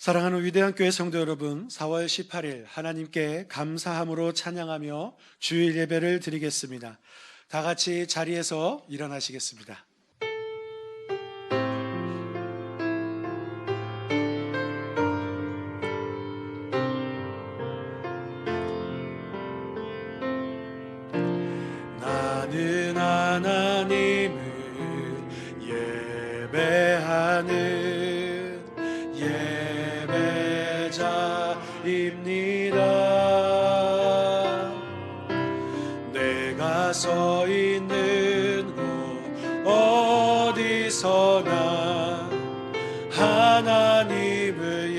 사랑하는 위대한 교회 성도 여러분, 4월 18일 하나님께 감사함으로 찬양하며 주일 예배를 드리겠습니다. 다 같이 자리에서 일어나시겠습니다. 나는 하나님을 예배하는 예배자입니다. 내가 서 있는 곳 어디서나 하나님을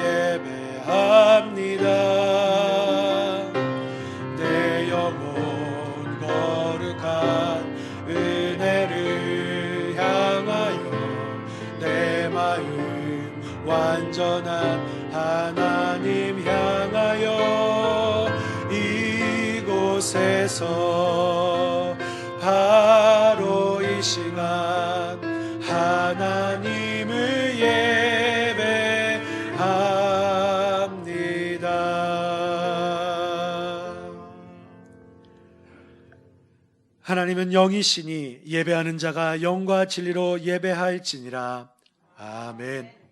예배합니다. 내 영혼 거룩한 은혜를 향하여 내 마음 완전한 하나님 향하여 이곳에서 바로 이 시간 하나님을 예배합니다. 하나님은 영이시니 예배하는 자가 영과 진리로 예배할지니라. 아멘.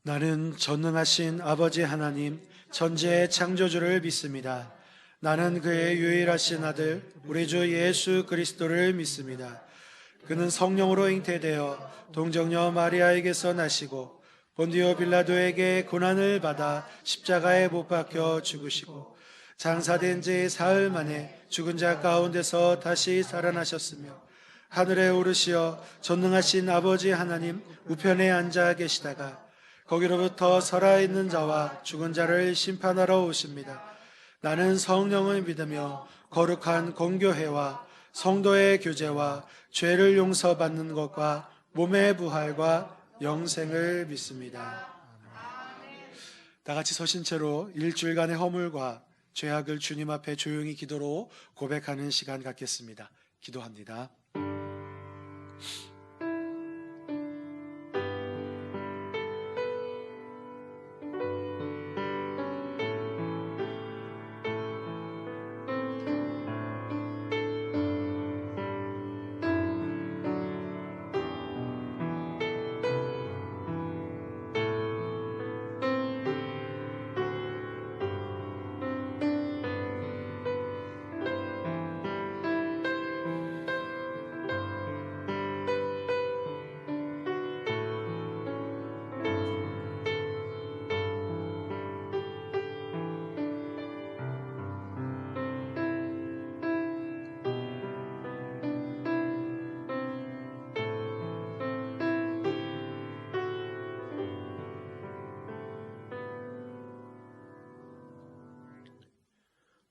나는 전능하신 아버지 하나님 천지의 창조주를 믿습니다. 나는 그의 유일하신 아들 우리 주 예수 그리스도를 믿습니다. 그는 성령으로 잉태되어 동정녀 마리아에게서 나시고 본디오 빌라도에게 고난을 받아 십자가에 못 박혀 죽으시고 장사된 지 사흘 만에 죽은 자 가운데서 다시 살아나셨으며 하늘에 오르시어 전능하신 아버지 하나님 우편에 앉아 계시다가 거기로부터 살아있는 자와 죽은 자를 심판하러 오십니다. 나는 성령을 믿으며 거룩한 공교회와 성도의 교제와 죄를 용서받는 것과 몸의 부활과 영생을 믿습니다. 다 같이 서신 채로 일주일간의 허물과 죄악을 주님 앞에 조용히 기도로 고백하는 시간 갖겠습니다. 기도합니다.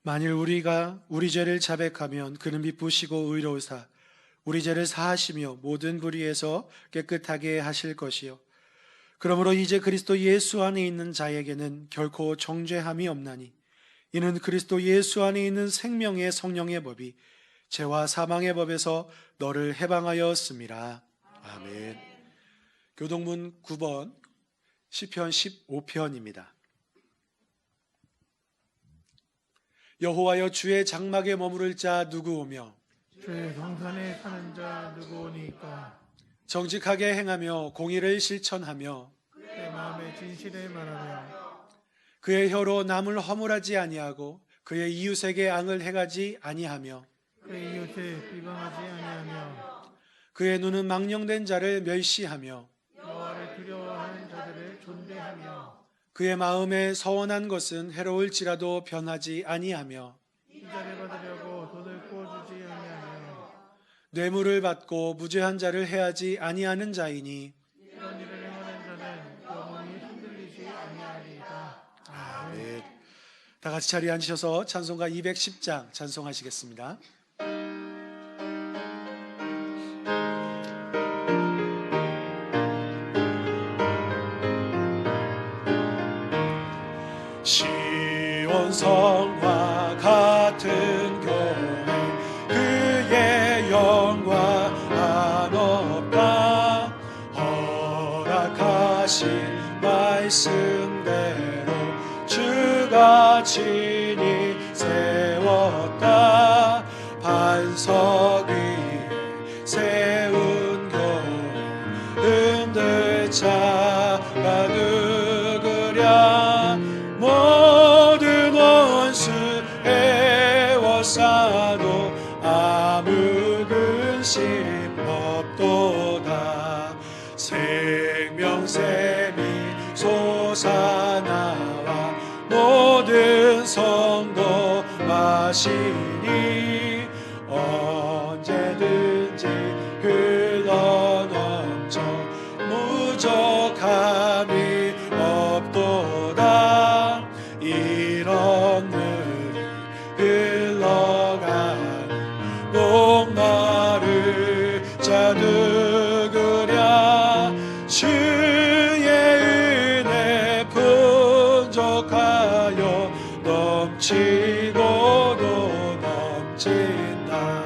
만일 우리가 우리 죄를 자백하면 그는 미쁘시고 의로우사 우리 죄를 사하시며 모든 불의에서 깨끗하게 하실 것이요 그러므로 이제 그리스도 예수 안에 있는 자에게는 결코 정죄함이 없나니 이는 그리스도 예수 안에 있는 생명의 성령의 법이 죄와 사망의 법에서 너를 해방하였음이라. 아멘. 교동문 9번 시편 15편입니다. 여호와여 주의 장막에 머무를 자 누구오며 주의 성산에 사는 자 누구오니까. 정직하게 행하며 공의를 실천하며 내 마음의 진실을 말하며 그의 혀로 남을 허물하지 아니하고 그의 이웃에게 앙을 행하지 아니하며 그의 이웃을 비방하지 아니하며 그의 눈은 망령된 자를 멸시하며 여호와를 두려워하는 자들을 존대하며 그의 마음에 서원한 것은 해로울지라도 변하지 아니하며 이자를 받으려고 돈을 구워주지 아니하며 뇌물을 받고 무죄한 자를 해하지 아니하는 자이니 이런 일을 행하는 자는 영원히 흔들리지 아니하리이다. 아멘. 다 같이 자리에 앉으셔서 찬송가 210장 찬송하시겠습니다. 시온 성과 같은 교회 그의 영광 한없다 허락하신 말씀대로 주가 친히 세웠다 반석 위에 세운 교회 흔들 자가 누구랴 모든 원수 애워싸도 아무 근심 없도다 생명샘이 솟아나와 모든 성도 마시니 언제든지 흘러넘쳐 무적함이 없도다 이런 늘 흘러가는 목마를 자 누구랴 주의 은혜 풍족하여 넘치고도 넘친다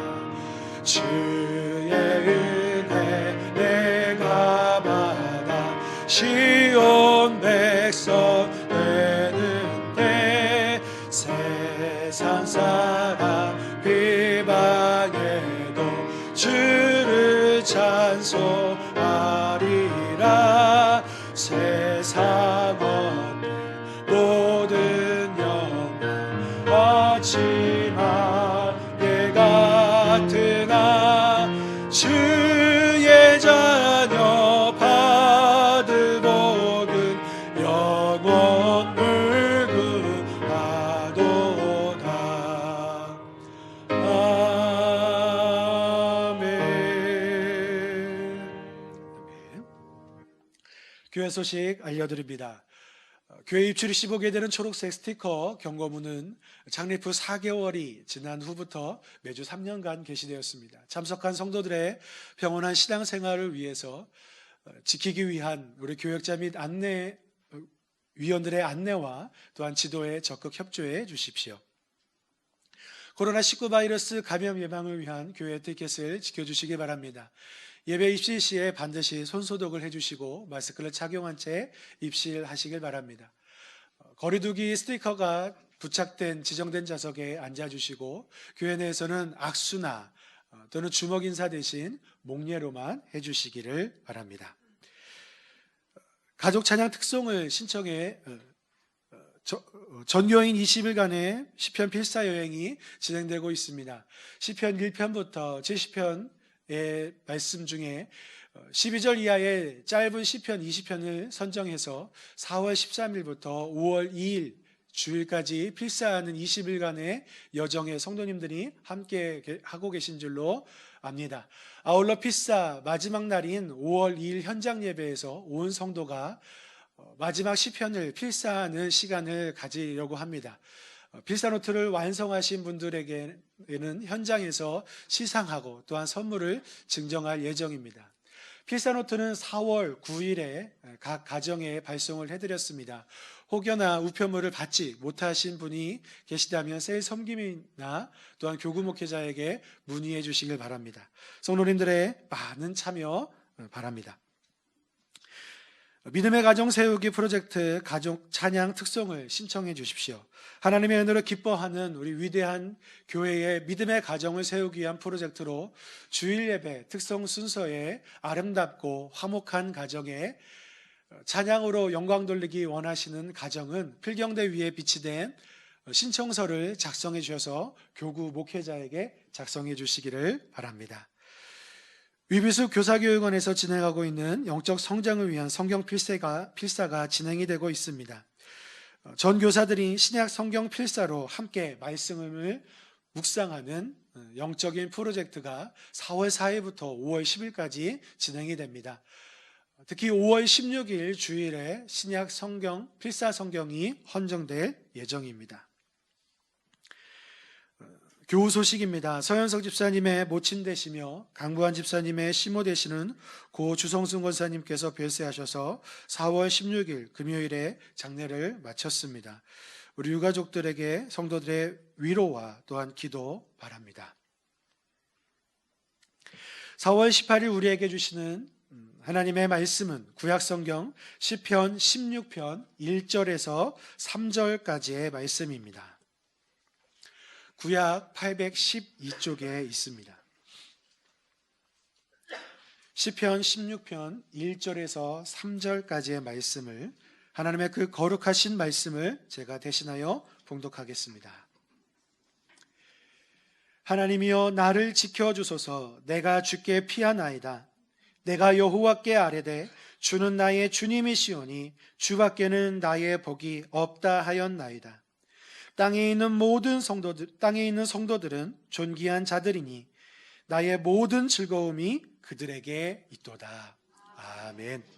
주의 은혜 내가 받아 시온 백성 되는데 세상 사람 비방해도 주를 찬송하리라 세상 얻는 모든 영광 얻지마 내 같으나 주의 자녀 받을 복은 영원 불구하도다 아멘. 교회 소식 알려드립니다. 교회 입출이 15개 되는 초록색 스티커 경고문은 창립 후 4개월이 지난 후부터 매주 3년간 게시되었습니다. 참석한 성도들의 평온한 신앙생활을 위해서 지키기 위한 우리 교역자 및 위원들의 안내와 또한 지도에 적극 협조해 주십시오. 코로나19 바이러스 감염 예방을 위한 교회 티켓을 지켜주시기 바랍니다. 예배 입실 시에 반드시 손소독을 해주시고 마스크를 착용한 채 입실하시길 바랍니다. 거리두기 스티커가 부착된 지정된 좌석에 앉아주시고 교회 내에서는 악수나 또는 주먹 인사 대신 목례로만 해주시기를 바랍니다. 가족 찬양 특송을 신청해 전교인 20일간의 시편 필사 여행이 진행되고 있습니다. 시편 1편부터 70편의 말씀 중에 12절 이하의 짧은 시편 20편을 선정해서 4월 13일부터 5월 2일 주일까지 필사하는 20일간의 여정에 성도님들이 함께 하고 계신 줄로 압니다. 아울러 필사 마지막 날인 5월 2일 현장 예배에서 온 성도가 마지막 시편을 필사하는 시간을 가지려고 합니다. 필사 노트를 완성하신 분들에게는 현장에서 시상하고 또한 선물을 증정할 예정입니다. 필사 노트는 4월 9일에 각 가정에 발송을 해드렸습니다. 혹여나 우편물을 받지 못하신 분이 계시다면 셀 섬김이나 또한 교구 목회자에게 문의해 주시길 바랍니다. 성도님들의 많은 참여 바랍니다. 믿음의 가정 세우기 프로젝트 가족 찬양 특송을 신청해 주십시오. 하나님의 은혜로 기뻐하는 우리 위대한 교회의 믿음의 가정을 세우기 위한 프로젝트로 주일 예배 특송 순서에 아름답고 화목한 가정에 찬양으로 영광 돌리기 원하시는 가정은 필경대 위에 비치된 신청서를 작성해 주셔서 교구 목회자에게 작성해 주시기를 바랍니다. 위비수 교사교육원에서 진행하고 있는 영적 성장을 위한 성경 필사가 진행이 되고 있습니다. 전 교사들이 신약 성경 필사로 함께 말씀을 묵상하는 영적인 프로젝트가 4월 4일부터 5월 10일까지 진행이 됩니다. 특히 5월 16일 주일에 신약 성경, 필사 성경이 헌정될 예정입니다. 교우 소식입니다. 서현석 집사님의 모친 되시며 강부한 집사님의 시모 되시는 고 주성순 권사님께서 별세하셔서 4월 16일 금요일에 장례를 마쳤습니다. 우리 유가족들에게 성도들의 위로와 또한 기도 바랍니다. 4월 18일 우리에게 주시는 하나님의 말씀은 구약성경 시편 16편 1절에서 3절까지의 말씀입니다. 구약 812쪽에 있습니다. 시편 16편 1절에서 3절까지의 말씀을, 하나님의 그 거룩하신 말씀을 제가 대신하여 봉독하겠습니다. 하나님이여 나를 지켜주소서. 내가 주께 피하나이다. 내가 여호와께 아뢰되 주는 나의 주님이시오니 주밖에는 나의 복이 없다 하였나이다. 땅에 있는 성도들은 존귀한 자들이니 나의 모든 즐거움이 그들에게 있도다. 아멘.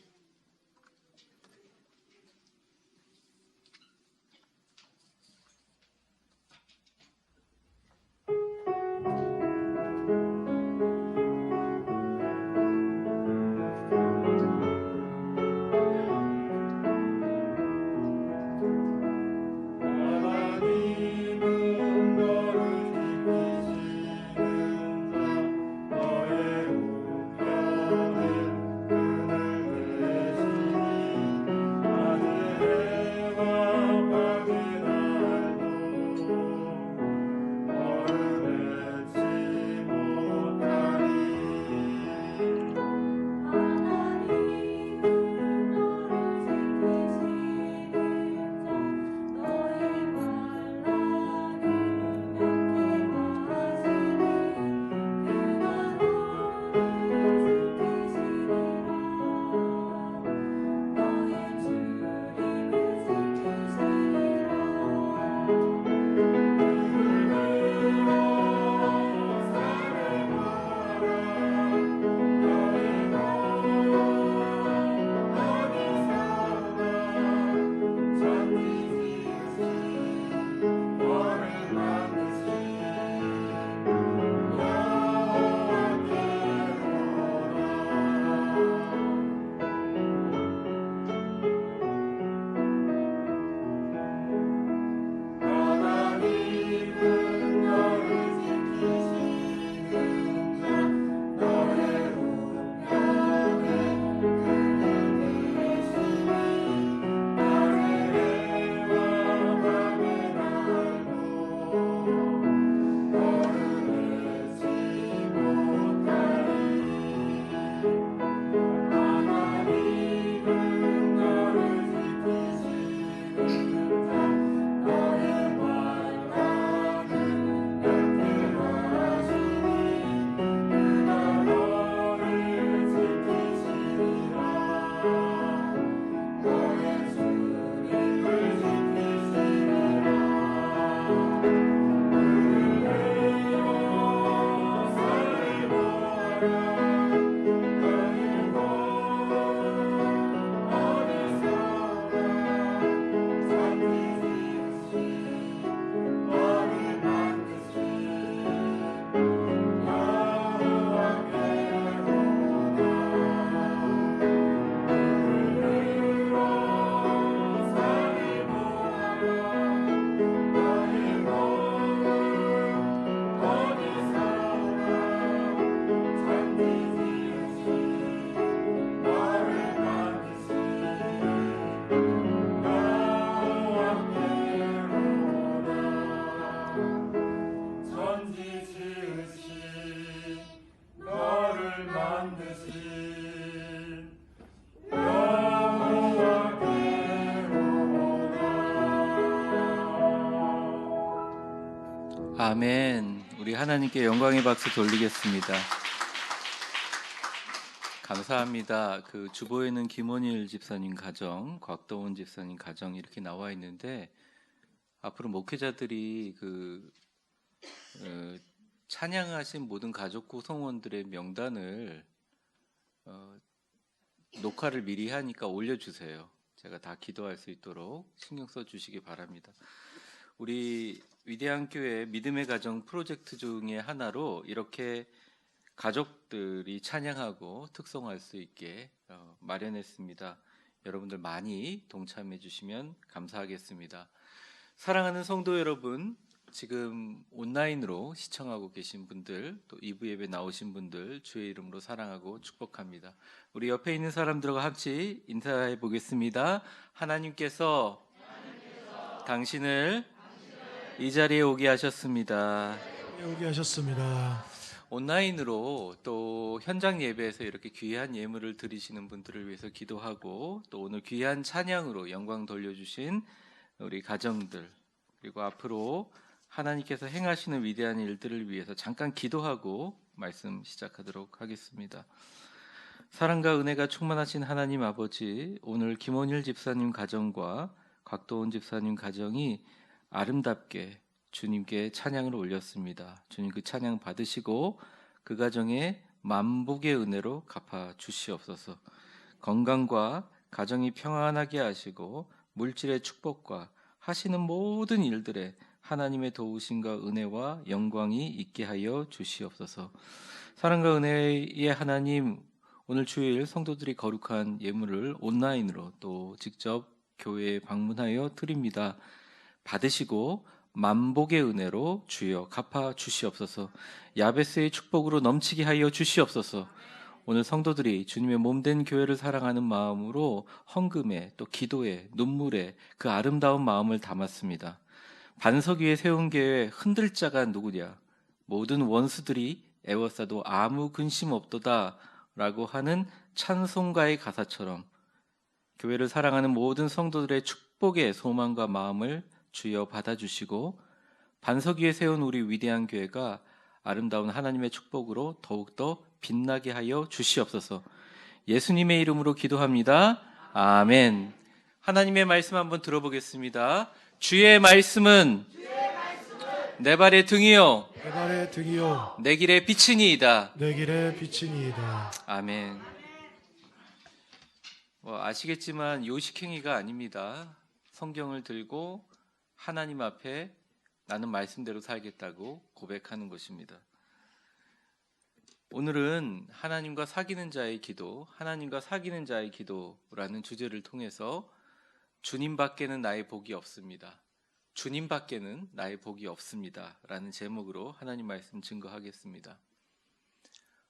아멘. 우리 하나님께 영광의 박수 돌리겠습니다. 감사합니다. 그 주보에는 김원일 집사님 가정, 곽도훈 집사님 가정 이렇게 나와 있는데 앞으로 목회자들이 찬양하신 모든 가족 구성원들의 명단을 녹화를 미리 하니까 올려주세요. 제가 다 기도할 수 있도록 신경 써주시기 바랍니다. 우리 위대한 교회 믿음의 가정 프로젝트 중에 하나로 이렇게 가족들이 찬양하고 특송할 수 있게 마련했습니다. 여러분들 많이 동참해 주시면 감사하겠습니다. 사랑하는 성도 여러분, 지금 온라인으로 시청하고 계신 분들, 또 2부 예배 나오신 분들 주의 이름으로 사랑하고 축복합니다. 우리 옆에 있는 사람들과 같이 인사해 보겠습니다. 하나님께서 당신을 이 자리에 오게 하셨습니다. 여기 하셨습니다. 온라인으로 또 현장 예배에서 이렇게 귀한 예물을 드리시는 분들을 위해서 기도하고, 또 오늘 귀한 찬양으로 영광 돌려주신 우리 가정들, 그리고 앞으로 하나님께서 행하시는 위대한 일들을 위해서 잠깐 기도하고 말씀 시작하도록 하겠습니다. 사랑과 은혜가 충만하신 하나님 아버지, 오늘 김원일 집사님 가정과 곽도원 집사님 가정이 아름답게 주님께 찬양을 올렸습니다. 주님 그 찬양 받으시고 그 가정에 만복의 은혜로 갚아 주시옵소서. 건강과 가정이 평안하게 하시고 물질의 축복과 하시는 모든 일들에 하나님의 도우심과 은혜와 영광이 있게 하여 주시옵소서. 사랑과 은혜의 하나님, 오늘 주일 성도들이 거룩한 예물을 온라인으로 또 직접 교회에 방문하여 드립니다. 받으시고 만복의 은혜로 주여 갚아 주시옵소서. 야베스의 축복으로 넘치게 하여 주시옵소서. 오늘 성도들이 주님의 몸된 교회를 사랑하는 마음으로 헌금에 또 기도에 눈물에 그 아름다운 마음을 담았습니다. 반석 위에 세운 교회 흔들 자가 누구냐? 모든 원수들이 애워싸도 아무 근심 없도다 라고 하는 찬송가의 가사처럼 교회를 사랑하는 모든 성도들의 축복의 소망과 마음을 주여 받아주시고, 반석 위에 세운 우리 위대한 교회가 아름다운 하나님의 축복으로 더욱더 빛나게 하여 주시옵소서. 예수님의 이름으로 기도합니다. 아멘. 하나님의 말씀 한번 들어보겠습니다. 주의 말씀은 내 발의 등이요 내 발의 등이요 내 길의 빛이니이다. 내 길의 빛이니이다. 아멘. 아시겠지만 요식행위가 아닙니다. 성경을 들고 하나님 앞에 나는 말씀대로 살겠다고 고백하는 것입니다. 오늘은 하나님과 사귀는 자의 기도, 하나님과 사귀는 자의 기도라는 주제를 통해서 주님 밖에는 나의 복이 없습니다. 주님 밖에는 나의 복이 없습니다. 라는 제목으로 하나님 말씀 증거하겠습니다.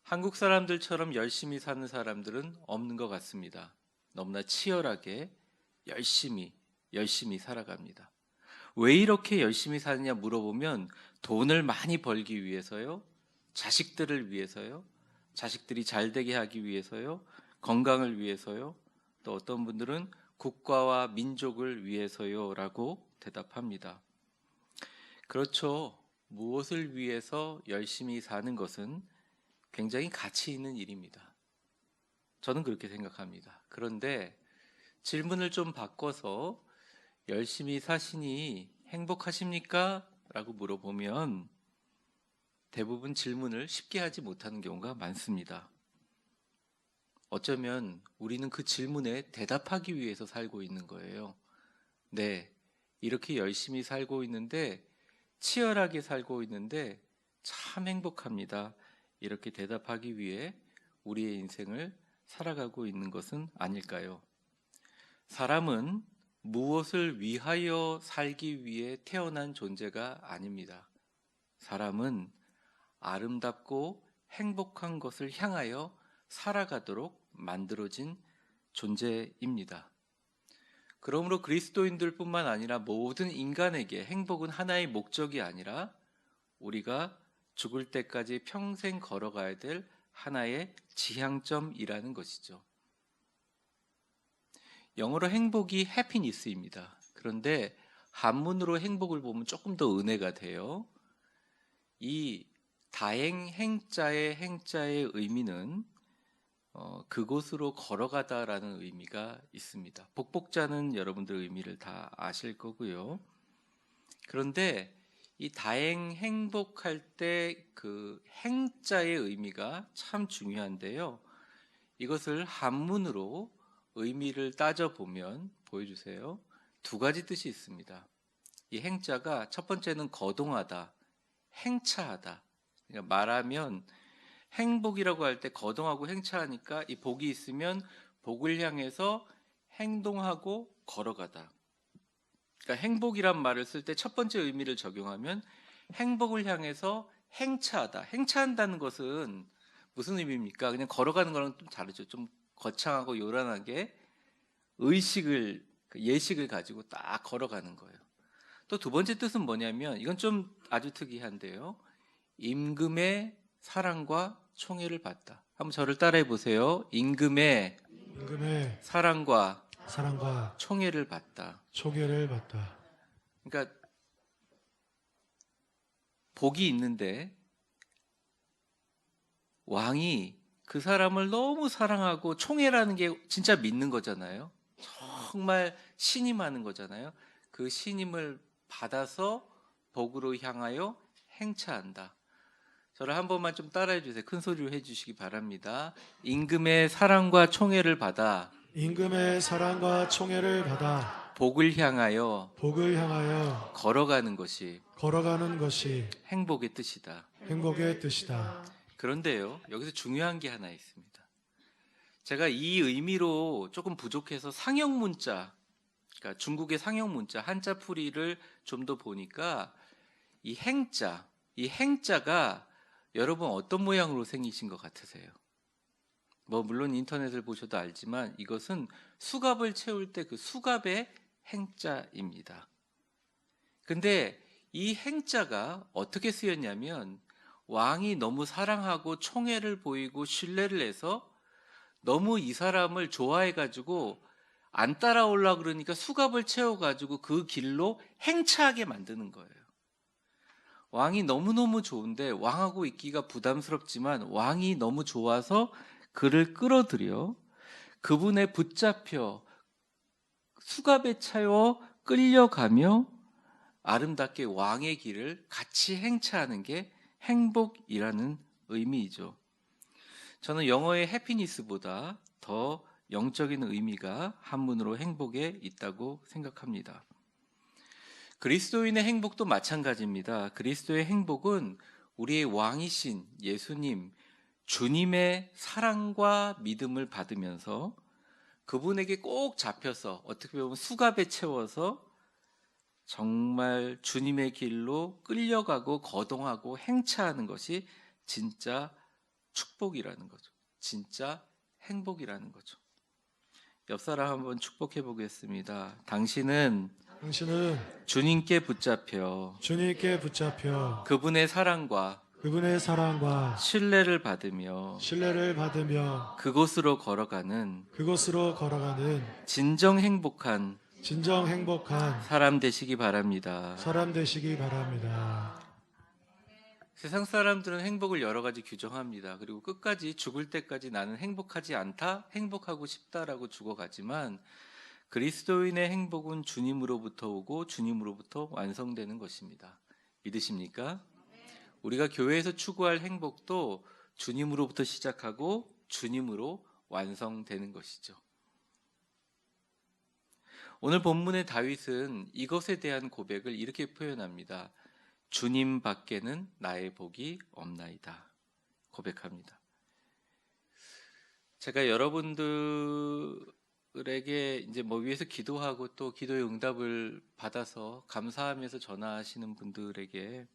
한국 사람들처럼 열심히 사는 사람들은 없는 것 같습니다. 너무나 치열하게 열심히 살아갑니다. 왜 이렇게 열심히 사느냐 물어보면 돈을 많이 벌기 위해서요, 자식들을 위해서요, 자식들이 잘 되게 하기 위해서요, 건강을 위해서요, 또 어떤 분들은 국가와 민족을 위해서요 라고 대답합니다. 그렇죠. 무엇을 위해서 열심히 사는 것은 굉장히 가치 있는 일입니다. 저는 그렇게 생각합니다. 그런데 질문을 좀 바꿔서 열심히 사시니 행복하십니까? 라고 물어보면 대부분 질문을 쉽게 하지 못하는 경우가 많습니다. 어쩌면 우리는 그 질문에 대답하기 위해서 살고 있는 거예요. 네, 이렇게 열심히 살고 있는데, 치열하게 살고 있는데 참 행복합니다. 이렇게 대답하기 위해 우리의 인생을 살아가고 있는 것은 아닐까요? 사람은 무엇을 위하여 살기 위해 태어난 존재가 아닙니다. 사람은 아름답고 행복한 것을 향하여 살아가도록 만들어진 존재입니다. 그러므로 그리스도인들뿐만 아니라 모든 인간에게 행복은 하나의 목적이 아니라 우리가 죽을 때까지 평생 걸어가야 될 하나의 지향점이라는 것이죠. 영어로 행복이 happiness입니다. 그런데 한문으로 행복을 보면 조금 더 은혜가 돼요. 이 다행행자의 행자의 의미는 그곳으로 걸어가다라는 의미가 있습니다. 복복자는 여러분들 의미를 다 아실 거고요. 그런데 이 다행 행복할 때 그 행자의 의미가 참 중요한데요. 이것을 한문으로 의미를 따져보면 보여주세요. 두 가지 뜻이 있습니다. 이 행자가 첫 번째는 거동하다, 행차하다. 그러니까 말하면 행복이라고 할 때 거동하고 행차하니까 이 복이 있으면 복을 향해서 행동하고 걸어가다. 그러니까 행복이란 말을 쓸 때 첫 번째 의미를 적용하면 행복을 향해서 행차하다. 행차한다는 것은 무슨 의미입니까? 그냥 걸어가는 거랑 좀 다르죠. 좀 거창하고 요란하게 의식을, 예식을 가지고 딱 걸어가는 거예요. 또 두 번째 뜻은 뭐냐면 이건 좀 아주 특이한데요. 임금의 사랑과 총애를 받다. 한번 저를 따라해 보세요. 임금의 임금의 사랑과 사랑과 총애를 받다. 초계를 받다. 그러니까 복이 있는데 왕이 그 사람을 너무 사랑하고 총애라는 게 진짜 믿는 거잖아요. 정말 신임하는 거잖아요. 그 신임을 받아서 복으로 향하여 행차한다. 저를 한 번만 좀 따라해 주세요. 큰 소리로 해주시기 바랍니다. 임금의 사랑과 총애를 받아 임금의 사랑과 총애를 받아 복을 향하여 복을 향하여 걸어가는 것이 걸어가는 것이 행복의 뜻이다. 행복의 뜻이다. 그런데요, 여기서 중요한 게 하나 있습니다. 제가 이 의미로 조금 부족해서 상형 문자, 그러니까 중국의 상형 문자 한자 풀이를 좀 더 보니까 이 행자가 여러분 어떤 모양으로 생기신 것 같으세요? 뭐 물론 인터넷을 보셔도 알지만 이것은 수갑을 채울 때 그 수갑의 행자입니다. 근데 이 행자가 어떻게 쓰였냐면 왕이 너무 사랑하고 총애를 보이고 신뢰를 해서 너무 이 사람을 좋아해가지고 안 따라오려고 그러니까 수갑을 채워가지고 그 길로 행차하게 만드는 거예요. 왕이 너무너무 좋은데 왕하고 있기가 부담스럽지만 왕이 너무 좋아서 그를 끌어들여 그분의 붙잡혀 수갑에 채워 끌려가며 아름답게 왕의 길을 같이 행차하는 게 행복이라는 의미이죠. 저는 영어의 해피니스보다 더 영적인 의미가 한문으로 행복에 있다고 생각합니다. 그리스도인의 행복도 마찬가지입니다. 그리스도의 행복은 우리의 왕이신 예수님, 주님의 사랑과 믿음을 받으면서 그분에게 꼭 잡혀서 어떻게 보면 수갑에 채워서 정말 주님의 길로 끌려가고 거동하고 행차하는 것이 진짜 축복이라는 거죠. 진짜 행복이라는 거죠. 옆 사람 한번 축복해 보겠습니다. 당신은 주님께 붙잡혀 주님께 붙잡혀 그분의 사랑과 그분의 사랑과 신뢰를 받으며 신뢰를 받으며 그곳으로 걸어가는 그곳으로 걸어가는 진정 행복한 사람 되시기 바랍니다. 사람 되시기 바랍니다. 세상 사람들은 행복을 여러 가지 규정합니다. 그리고 끝까지 죽을 때까지 나는 행복하지 않다, 행복하고 싶다라고 죽어가지만 그리스도인의 행복은 주님으로부터 오고 주님으로부터 완성되는 것입니다. 믿으십니까? 우리가 교회에서 추구할 행복도 주님으로부터 시작하고 주님으로 완성되는 것이죠. 오늘 본문의 다윗은 이것에 대한 고백을 이렇게 표현합니다. 주님 밖에는 나의 복이 없나이다. 고백합니다. 제가 여러분들에게 이제 뭐 위해서 기도하고 또 기도의 응답을 받아서 감사하면서 전화하시는 분들에게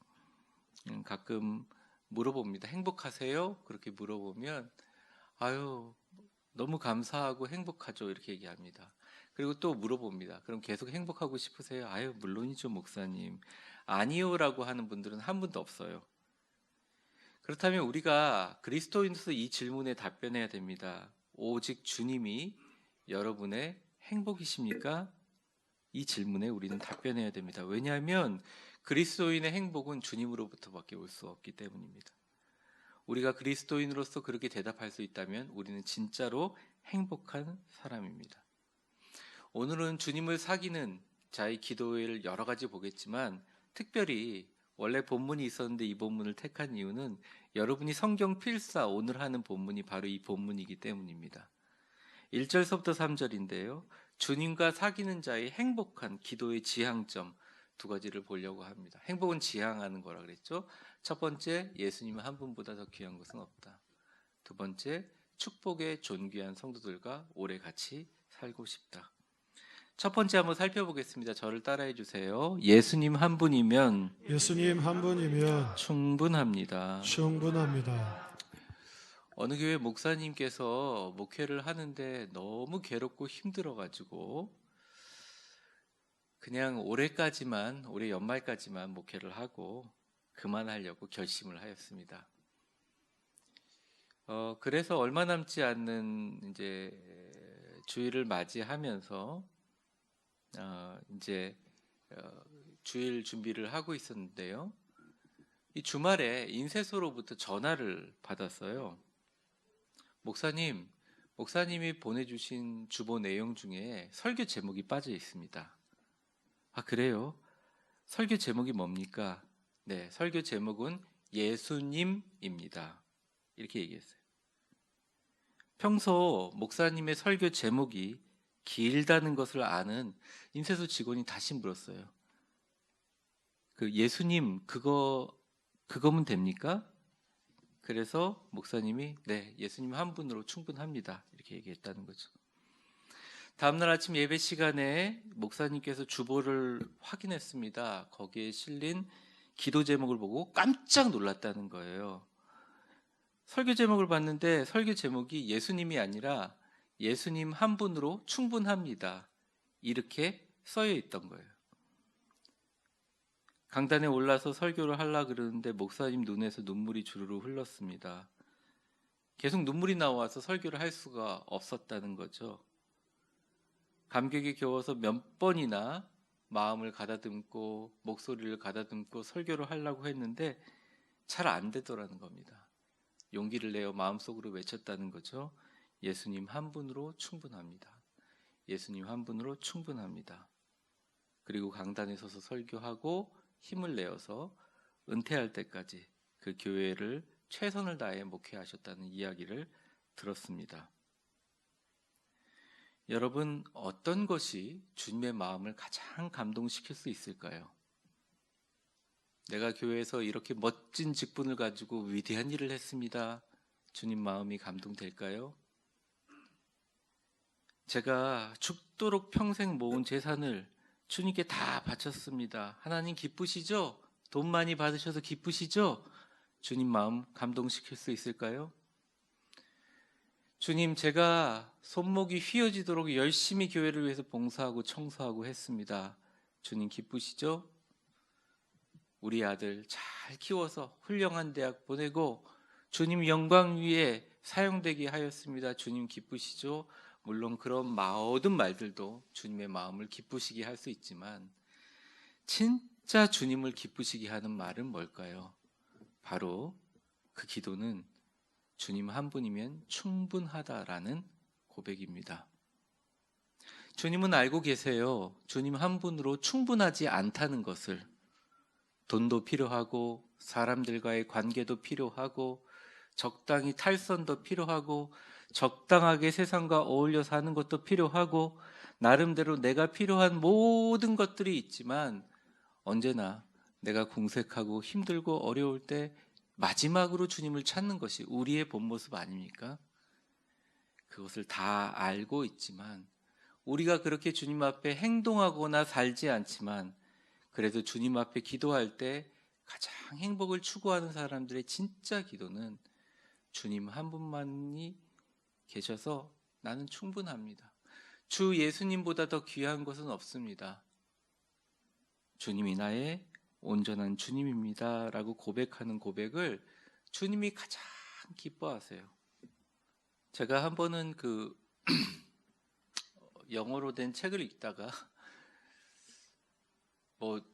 가끔 물어봅니다. 행복하세요? 그렇게 물어보면 아유 너무 감사하고 행복하죠 이렇게 얘기합니다. 그리고 또 물어봅니다. 그럼 계속 행복하고 싶으세요? 아유 물론이죠 목사님. 아니요라고 하는 분들은 한 분도 없어요. 그렇다면 우리가 그리스도인으로서 이 질문에 답변해야 됩니다. 오직 주님이 여러분의 행복이십니까? 이 질문에 우리는 답변해야 됩니다. 왜냐하면 그리스도인의 행복은 주님으로부터밖에 올 수 없기 때문입니다. 우리가 그리스도인으로서 그렇게 대답할 수 있다면 우리는 진짜로 행복한 사람입니다. 오늘은 주님을 사귀는 자의 기도를 여러 가지 보겠지만 특별히 원래 본문이 있었는데 이 본문을 택한 이유는 여러분이 성경 필사 오늘 하는 본문이 바로 이 본문이기 때문입니다. 1절서부터 3절인데요. 주님과 사귀는 자의 행복한 기도의 지향점 두 가지를 보려고 합니다. 행복은 지향하는 거라 그랬죠. 첫 번째, 예수님 한 분보다 더 귀한 것은 없다. 두 번째, 축복의 존귀한 성도들과 오래 같이 살고 싶다. 첫 번째 한번 살펴보겠습니다. 저를 따라해 주세요. 예수님 한 분이면 예수님 한 분이면 충분합니다. 충분합니다. 어느 교회 목사님께서 목회를 하는데 너무 괴롭고 힘들어가지고 그냥 올해 연말까지만 목회를 하고 그만하려고 결심을 하였습니다. 그래서 얼마 남지 않는 이제 주일을 맞이하면서 이제 주일 준비를 하고 있었는데요. 이 주말에 인쇄소로부터 전화를 받았어요. 목사님이 보내주신 주보 내용 중에 설교 제목이 빠져 있습니다. 아, 그래요? 설교 제목이 뭡니까? 네, 설교 제목은 예수님입니다. 이렇게 얘기했어요. 평소 목사님의 설교 제목이 길다는 것을 아는 인쇄소 직원이 다시 물었어요. 그 예수님 그거면 됩니까? 그래서 목사님이 네, 예수님 한 분으로 충분합니다. 이렇게 얘기했다는 거죠. 다음날 아침 예배 시간에 목사님께서 주보를 확인했습니다. 거기에 실린 기도 제목을 보고 깜짝 놀랐다는 거예요. 설교 제목을 봤는데 설교 제목이 예수님이 아니라 예수님 한 분으로 충분합니다. 이렇게 써여 있던 거예요. 강단에 올라서 설교를 하려고 그러는데 목사님 눈에서 눈물이 주르르 흘렀습니다. 계속 눈물이 나와서 설교를 할 수가 없었다는 거죠. 감격에 겨워서 몇 번이나 마음을 가다듬고 목소리를 가다듬고 설교를 하려고 했는데 잘 안 되더라는 겁니다. 용기를 내어 마음속으로 외쳤다는 거죠. 예수님 한 분으로 충분합니다. 예수님 한 분으로 충분합니다. 그리고 강단에 서서 설교하고 힘을 내어서 은퇴할 때까지 그 교회를 최선을 다해 목회하셨다는 이야기를 들었습니다. 여러분, 어떤 것이 주님의 마음을 가장 감동시킬 수 있을까요? 내가 교회에서 이렇게 멋진 직분을 가지고 위대한 일을 했습니다. 주님 마음이 감동될까요? 제가 죽도록 평생 모은 재산을 주님께 다 바쳤습니다. 하나님 기쁘시죠? 돈 많이 받으셔서 기쁘시죠? 주님 마음 감동시킬 수 있을까요? 주님, 제가 손목이 휘어지도록 열심히 교회를 위해서 봉사하고 청소하고 했습니다. 주님 기쁘시죠? 우리 아들 잘 키워서 훌륭한 대학 보내고 주님 영광 위에 사용되게 하였습니다. 주님 기쁘시죠? 물론 그런 모든 말들도 주님의 마음을 기쁘시게 할 수 있지만 진짜 주님을 기쁘시게 하는 말은 뭘까요? 바로 그 기도는 주님 한 분이면 충분하다라는 고백입니다. 주님은 알고 계세요. 주님 한 분으로 충분하지 않다는 것을. 돈도 필요하고 사람들과의 관계도 필요하고 적당히 탈선도 필요하고 적당하게 세상과 어울려 사는 것도 필요하고 나름대로 내가 필요한 모든 것들이 있지만 언제나 내가 궁색하고 힘들고 어려울 때 마지막으로 주님을 찾는 것이 우리의 본 모습 아닙니까? 그것을 다 알고 있지만 우리가 그렇게 주님 앞에 행동하거나 살지 않지만 그래도 주님 앞에 기도할 때 가장 행복을 추구하는 사람들의 진짜 기도는 주님 한 분만이 계셔서 나는 충분합니다. 주 예수님보다 더 귀한 것은 없습니다. 주님이 나의 온전한 주님입니다 라고 고백하는 고백을 주님이 가장 기뻐하세요. 제가 한 번은 그 영어로 된 책을 읽다가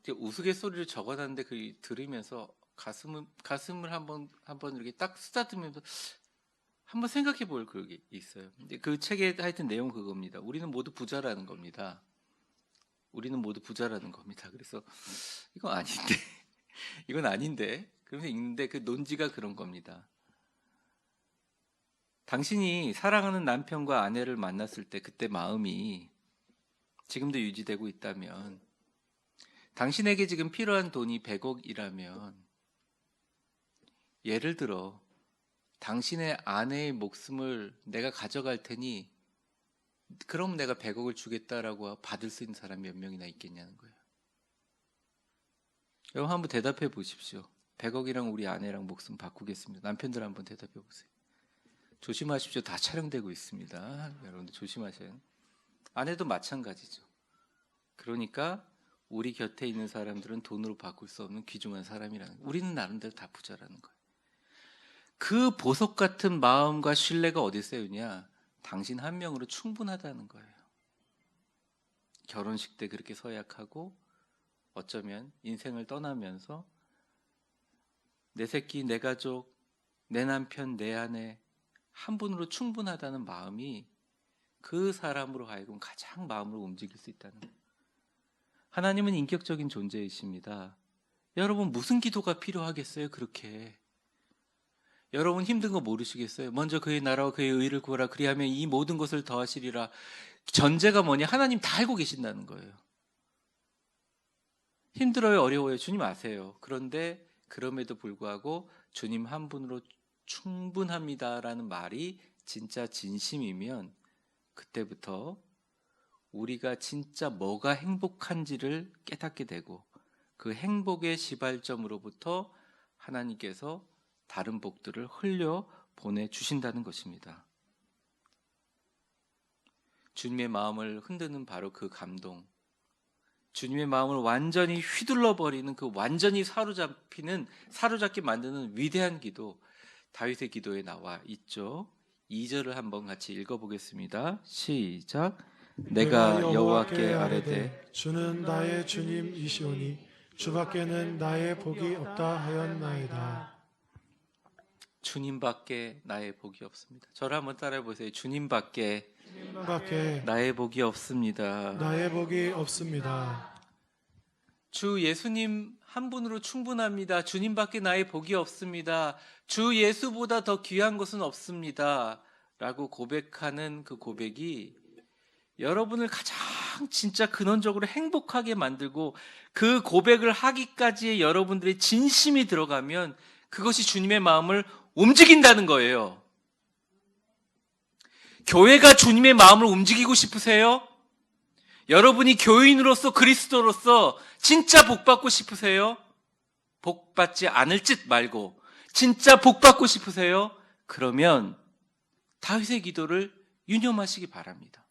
우스갯소리를 적어놨는데 그 들으면서 가슴을 한번 이렇게 딱 쓰다듬으면서 한번 생각해 볼 그게 있어요. 근데 그 책에 하여튼 내용 그겁니다. 우리는 모두 부자라는 겁니다. 우리는 모두 부자라는 겁니다. 그래서 이거 아닌데 이건 아닌데. 그러면서 읽는데 그 논지가 그런 겁니다. 당신이 사랑하는 남편과 아내를 만났을 때 그때 마음이 지금도 유지되고 있다면, 당신에게 지금 필요한 돈이 100억이라면, 예를 들어 당신의 아내의 목숨을 내가 가져갈 테니 그럼 내가 100억을 주겠다라고 받을 수 있는 사람이 몇 명이나 있겠냐는 거예요. 여러분 한번 대답해 보십시오. 100억이랑 우리 아내랑 목숨 바꾸겠습니다. 남편들 한번 대답해 보세요. 조심하십시오. 다 촬영되고 있습니다. 여러분들 조심하셔요. 아내도 마찬가지죠. 그러니까 우리 곁에 있는 사람들은 돈으로 바꿀 수 없는 귀중한 사람이라는 거예요. 우리는 나름대로 다 부자라는 거예요. 그 보석 같은 마음과 신뢰가 어디 있어요냐? 당신 한 명으로 충분하다는 거예요. 결혼식 때 그렇게 서약하고 어쩌면 인생을 떠나면서 내 새끼, 내 가족, 내 남편, 내 아내 한 분으로 충분하다는 마음이 그 사람으로 하여금 가장 마음으로 움직일 수 있다는 거예요. 하나님은 인격적인 존재이십니다. 여러분 무슨 기도가 필요하겠어요? 그렇게 여러분 힘든 거 모르시겠어요? 먼저 그의 나라와 그의 의를 구하라. 그리하면 이 모든 것을 더하시리라. 전제가 뭐냐? 하나님 다 알고 계신다는 거예요. 힘들어요? 어려워요? 주님 아세요. 그런데 그럼에도 불구하고 주님 한 분으로 충분합니다라는 말이 진짜 진심이면 그때부터 우리가 진짜 뭐가 행복한지를 깨닫게 되고 그 행복의 시발점으로부터 하나님께서 다른 복들을 흘려 보내주신다는 것입니다. 주님의 마음을 흔드는 바로 그 감동, 주님의 마음을 완전히 휘둘러버리는 그 완전히 사로잡게 만드는 위대한 기도, 다윗의 기도에 나와 있죠. 2절을 한번 같이 읽어보겠습니다. 시작. 내가 여호와께 아뢰되 주는 나의 주님이시오니 주밖에는 나의 복이 없다 하였나이다. 주님밖에 나의 복이 없습니다. 저를 한번 따라해 보세요. 주님밖에 밖에 나의 복이 없습니다. 나의 복이 없습니다. 주 예수님 한 분으로 충분합니다. 주님밖에 나의 복이 없습니다. 주 예수보다 더 귀한 것은 없습니다. 라고 고백하는 그 고백이 여러분을 가장 진짜 근원적으로 행복하게 만들고 그 고백을 하기까지의 여러분들의 진심이 들어가면 그것이 주님의 마음을 움직인다는 거예요. 교회가 주님의 마음을 움직이고 싶으세요? 여러분이 교인으로서 그리스도로서 진짜 복받고 싶으세요? 복받지 않을 짓 말고 진짜 복받고 싶으세요? 그러면 다윗의 기도를 유념하시기 바랍니다.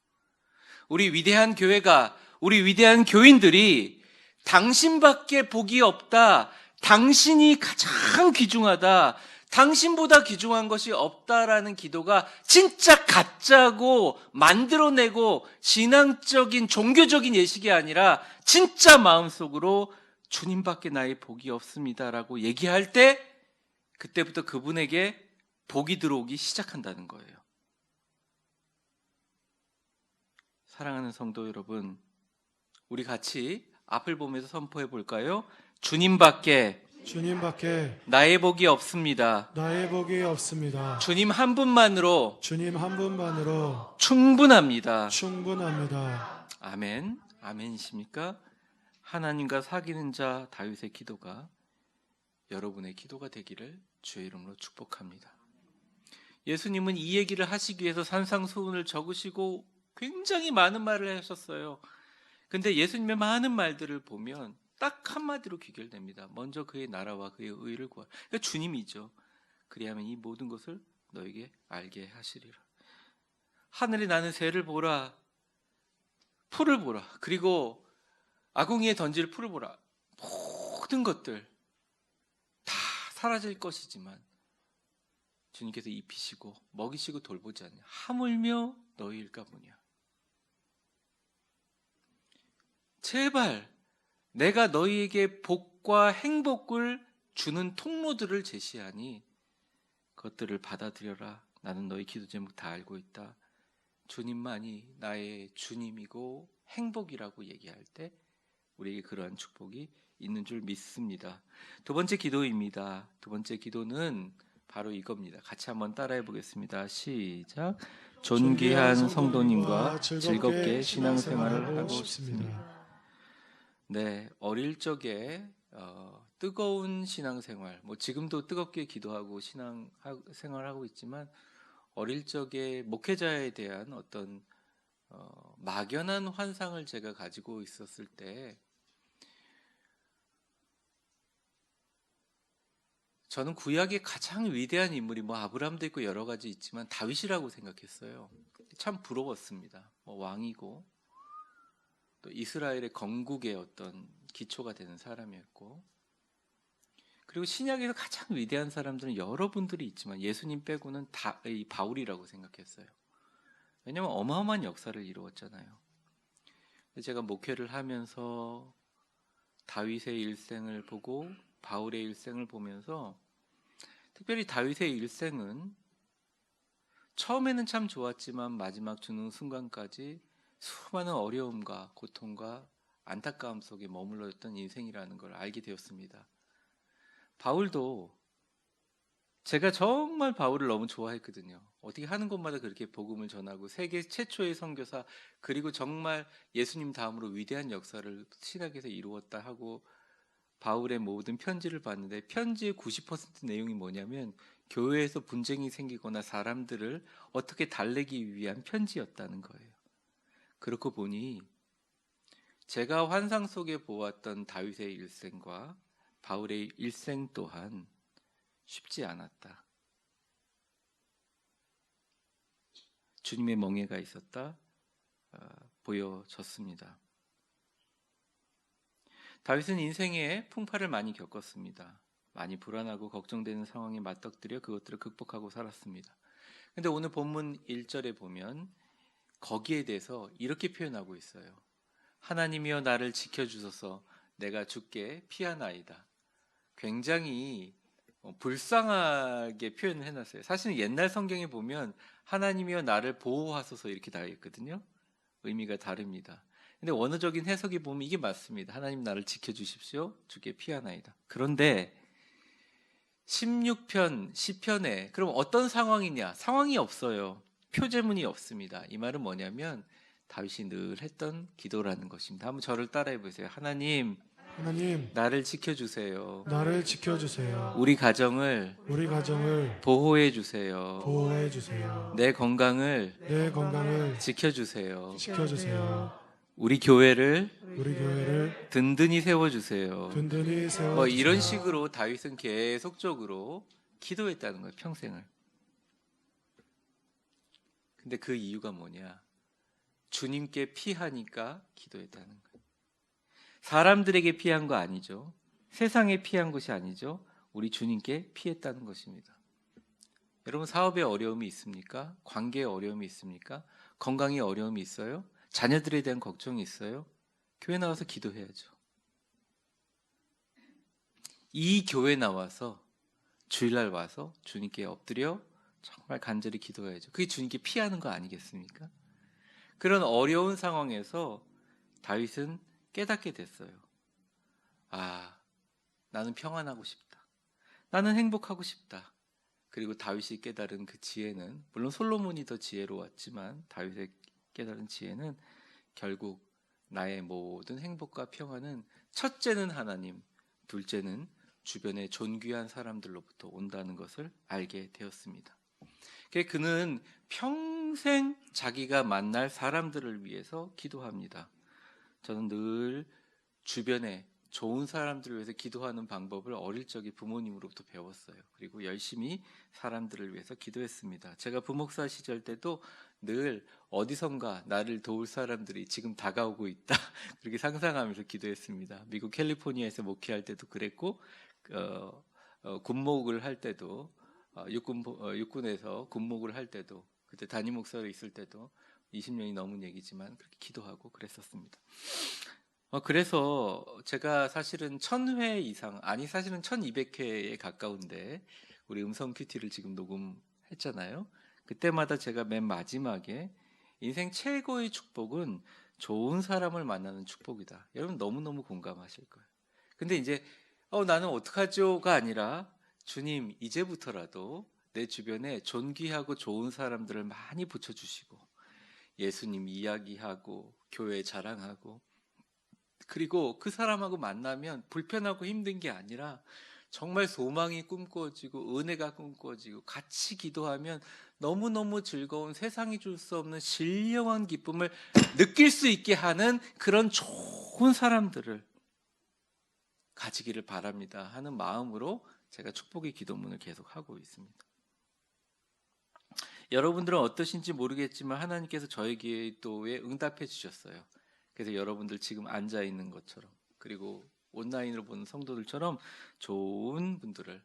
우리 위대한 교회가, 우리 위대한 교인들이 당신밖에 복이 없다, 당신이 가장 귀중하다, 당신보다 귀중한 것이 없다라는 기도가 진짜 가짜고 만들어내고 신앙적인 종교적인 예식이 아니라 진짜 마음속으로 주님밖에 나의 복이 없습니다라고 얘기할 때 그때부터 그분에게 복이 들어오기 시작한다는 거예요. 사랑하는 성도 여러분, 우리 같이 앞을 보면서 선포해 볼까요? 주님밖에 나의 복이 없습니다. 주님 한 분만으로 충분합니다. 아멘. 아멘이십니까? 하나님과 사귀는 자 다윗의 기도가 여러분의 기도가 되기를 주의 이름으로 축복합니다. 예수님은 이 얘기를 하시기 위해서 산상수훈을 적으시고 굉장히 많은 말을 하셨어요. 근데 예수님의 많은 말들을 보면 딱 한마디로 귀결됩니다. 먼저 그의 나라와 그의 의를 구하라. 그러니까 주님이죠. 그리하면 이 모든 것을 너에게 알게 하시리라. 하늘에 나는 새를 보라, 풀을 보라, 그리고 아궁이에 던질 풀을 보라. 모든 것들 다 사라질 것이지만 주님께서 입히시고 먹이시고 돌보지 않냐. 하물며 너희일까 보냐. 제발 내가 너희에게 복과 행복을 주는 통로들을 제시하니 그것들을 받아들여라. 나는 너희 기도 제목 다 알고 있다. 주님만이 나의 주님이고 행복이라고 얘기할 때 우리에게 그러한 축복이 있는 줄 믿습니다. 두 번째 기도입니다. 두 번째 기도는 바로 이겁니다. 같이 한번 따라해 보겠습니다. 시작. 존귀한 성도님과 즐겁게 신앙생활을 하고 싶습니다. 네, 어릴 적에 뜨거운 신앙생활, 뭐 지금도 뜨겁게 기도하고 신앙생활하고 있지만 어릴 적에 목회자에 대한 어떤 막연한 환상을 제가 가지고 있었을 때 저는 구약의 가장 위대한 인물이 뭐 아브라함도 있고 여러 가지 있지만 다윗이라고 생각했어요. 참 부러웠습니다. 뭐 왕이고 또 이스라엘의 건국의 어떤 기초가 되는 사람이었고, 그리고 신약에서 가장 위대한 사람들은 여러분들이 있지만 예수님 빼고는 다 이 바울이라고 생각했어요. 왜냐하면 어마어마한 역사를 이루었잖아요. 제가 목회를 하면서 다윗의 일생을 보고 바울의 일생을 보면서 특별히 다윗의 일생은 처음에는 참 좋았지만 마지막 죽는 순간까지 수많은 어려움과 고통과 안타까움 속에 머물러 있던 인생이라는 걸 알게 되었습니다. 바울도 제가 정말 바울을 너무 좋아했거든요. 어떻게 하는 곳마다 그렇게 복음을 전하고 세계 최초의 선교사, 그리고 정말 예수님 다음으로 위대한 역사를 신학에서 이루었다 하고 바울의 모든 편지를 봤는데 편지의 90% 내용이 뭐냐면 교회에서 분쟁이 생기거나 사람들을 어떻게 달래기 위한 편지였다는 거예요. 그렇고 보니 제가 환상 속에 보았던 다윗의 일생과 바울의 일생 또한 쉽지 않았다. 주님의 멍에가 있었다 보여졌습니다. 다윗은 인생에 풍파를 많이 겪었습니다. 많이 불안하고 걱정되는 상황에 맞닥뜨려 그것들을 극복하고 살았습니다. 근데 오늘 본문 1절에 보면 거기에 대해서 이렇게 표현하고 있어요. 하나님이여 나를 지켜주소서 내가 주께 피하나이다. 굉장히 불쌍하게 표현을 해놨어요. 사실은 옛날 성경에 보면 하나님이여 나를 보호하소서 이렇게 나와 있거든요. 의미가 다릅니다. 근데 원어적인 해석이 보면 이게 맞습니다. 하나님 나를 지켜주십시오. 주께 피하나이다. 그런데 16편 시편에 그럼 어떤 상황이냐? 상황이 없어요. 표제문이 없습니다. 이 말은 뭐냐면 다윗이 늘 했던 기도라는 것입니다. 한번 저를 따라해 보세요. 하나님 나를 지켜주세요. 나를 지켜주세요. 우리 가정을 보호해 주세요. 내 건강을 내 건강을 지켜주세요. 지켜주세요. 우리 교회를 우리 교회를 든든히 세워주세요. 든든히 세워주세요. 뭐 이런 식으로 다윗은 계속적으로 기도했다는 거예요. 평생을. 근데 그 이유가 뭐냐? 주님께 피하니까 기도했다는 거예요. 사람들에게 피한 거 아니죠. 세상에 피한 것이 아니죠. 우리 주님께 피했다는 것입니다. 여러분 사업에 어려움이 있습니까? 관계에 어려움이 있습니까? 건강에 어려움이 있어요? 자녀들에 대한 걱정이 있어요? 교회 나와서 기도해야죠. 이 교회 나와서 주일날 와서 주님께 엎드려 정말 간절히 기도해야죠. 그게 주님께 피하는 거 아니겠습니까? 그런 어려운 상황에서 다윗은 깨닫게 됐어요. 아, 나는 평안하고 싶다. 나는 행복하고 싶다. 그리고 다윗이 깨달은 그 지혜는 물론 솔로몬이 더 지혜로웠지만 다윗의 깨달은 지혜는 결국 나의 모든 행복과 평안은 첫째는 하나님, 둘째는 주변의 존귀한 사람들로부터 온다는 것을 알게 되었습니다. 그는 평생 자기가 만날 사람들을 위해서 기도합니다. 저는 늘 주변에 좋은 사람들을 위해서 기도하는 방법을 어릴 적에 부모님으로부터 배웠어요. 그리고 열심히 사람들을 위해서 기도했습니다. 제가 부목사 시절 때도 늘 어디선가 나를 도울 사람들이 지금 다가오고 있다 그렇게 상상하면서 기도했습니다. 미국 캘리포니아에서 목회할 때도 그랬고 군목을 할 때도 육군에서 군목을 할 때도 그때 담임 목사로 있을 때도 20년이 넘은 얘기지만 그렇게 기도하고 그랬었습니다. 그래서 제가 사실은 1000회 이상, 아니 사실은 1200회에 가까운데 우리 음성 큐티를 지금 녹음했잖아요. 그때마다 제가 맨 마지막에 인생 최고의 축복은 좋은 사람을 만나는 축복이다. 여러분 너무너무 공감하실 거예요. 근데 이제 나는 어떡하죠가 아니라 주님 이제부터라도 내 주변에 존귀하고 좋은 사람들을 많이 붙여주시고 예수님 이야기하고 교회 자랑하고 그리고 그 사람하고 만나면 불편하고 힘든 게 아니라 정말 소망이 꿈꿔지고 은혜가 꿈꿔지고 같이 기도하면 너무너무 즐거운 세상이 줄 수 없는 신령한 기쁨을 느낄 수 있게 하는 그런 좋은 사람들을 가지기를 바랍니다 하는 마음으로 제가 축복의 기도문을 계속 하고 있습니다. 여러분들은 어떠신지 모르겠지만 하나님께서 저희 기도에 응답해 주셨어요. 그래서 여러분들 지금 앉아 있는 것처럼 그리고 온라인으로 보는 성도들처럼 좋은 분들을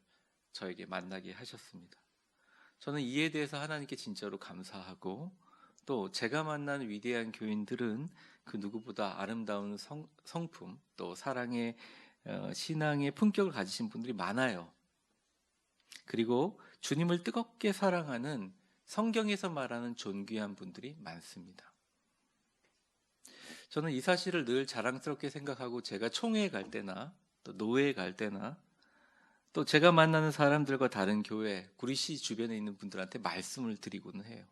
저에게 만나게 하셨습니다. 저는 이에 대해서 하나님께 진짜로 감사하고 또 제가 만난 위대한 교인들은 그 누구보다 아름다운 성품 또 사랑의 신앙의 품격을 가지신 분들이 많아요. 그리고 주님을 뜨겁게 사랑하는 성경에서 말하는 존귀한 분들이 많습니다. 저는 이 사실을 늘 자랑스럽게 생각하고 제가 총회에 갈 때나 또 노회에 갈 때나 또 제가 만나는 사람들과 다른 교회, 구리시 주변에 있는 분들한테 말씀을 드리고는 해요.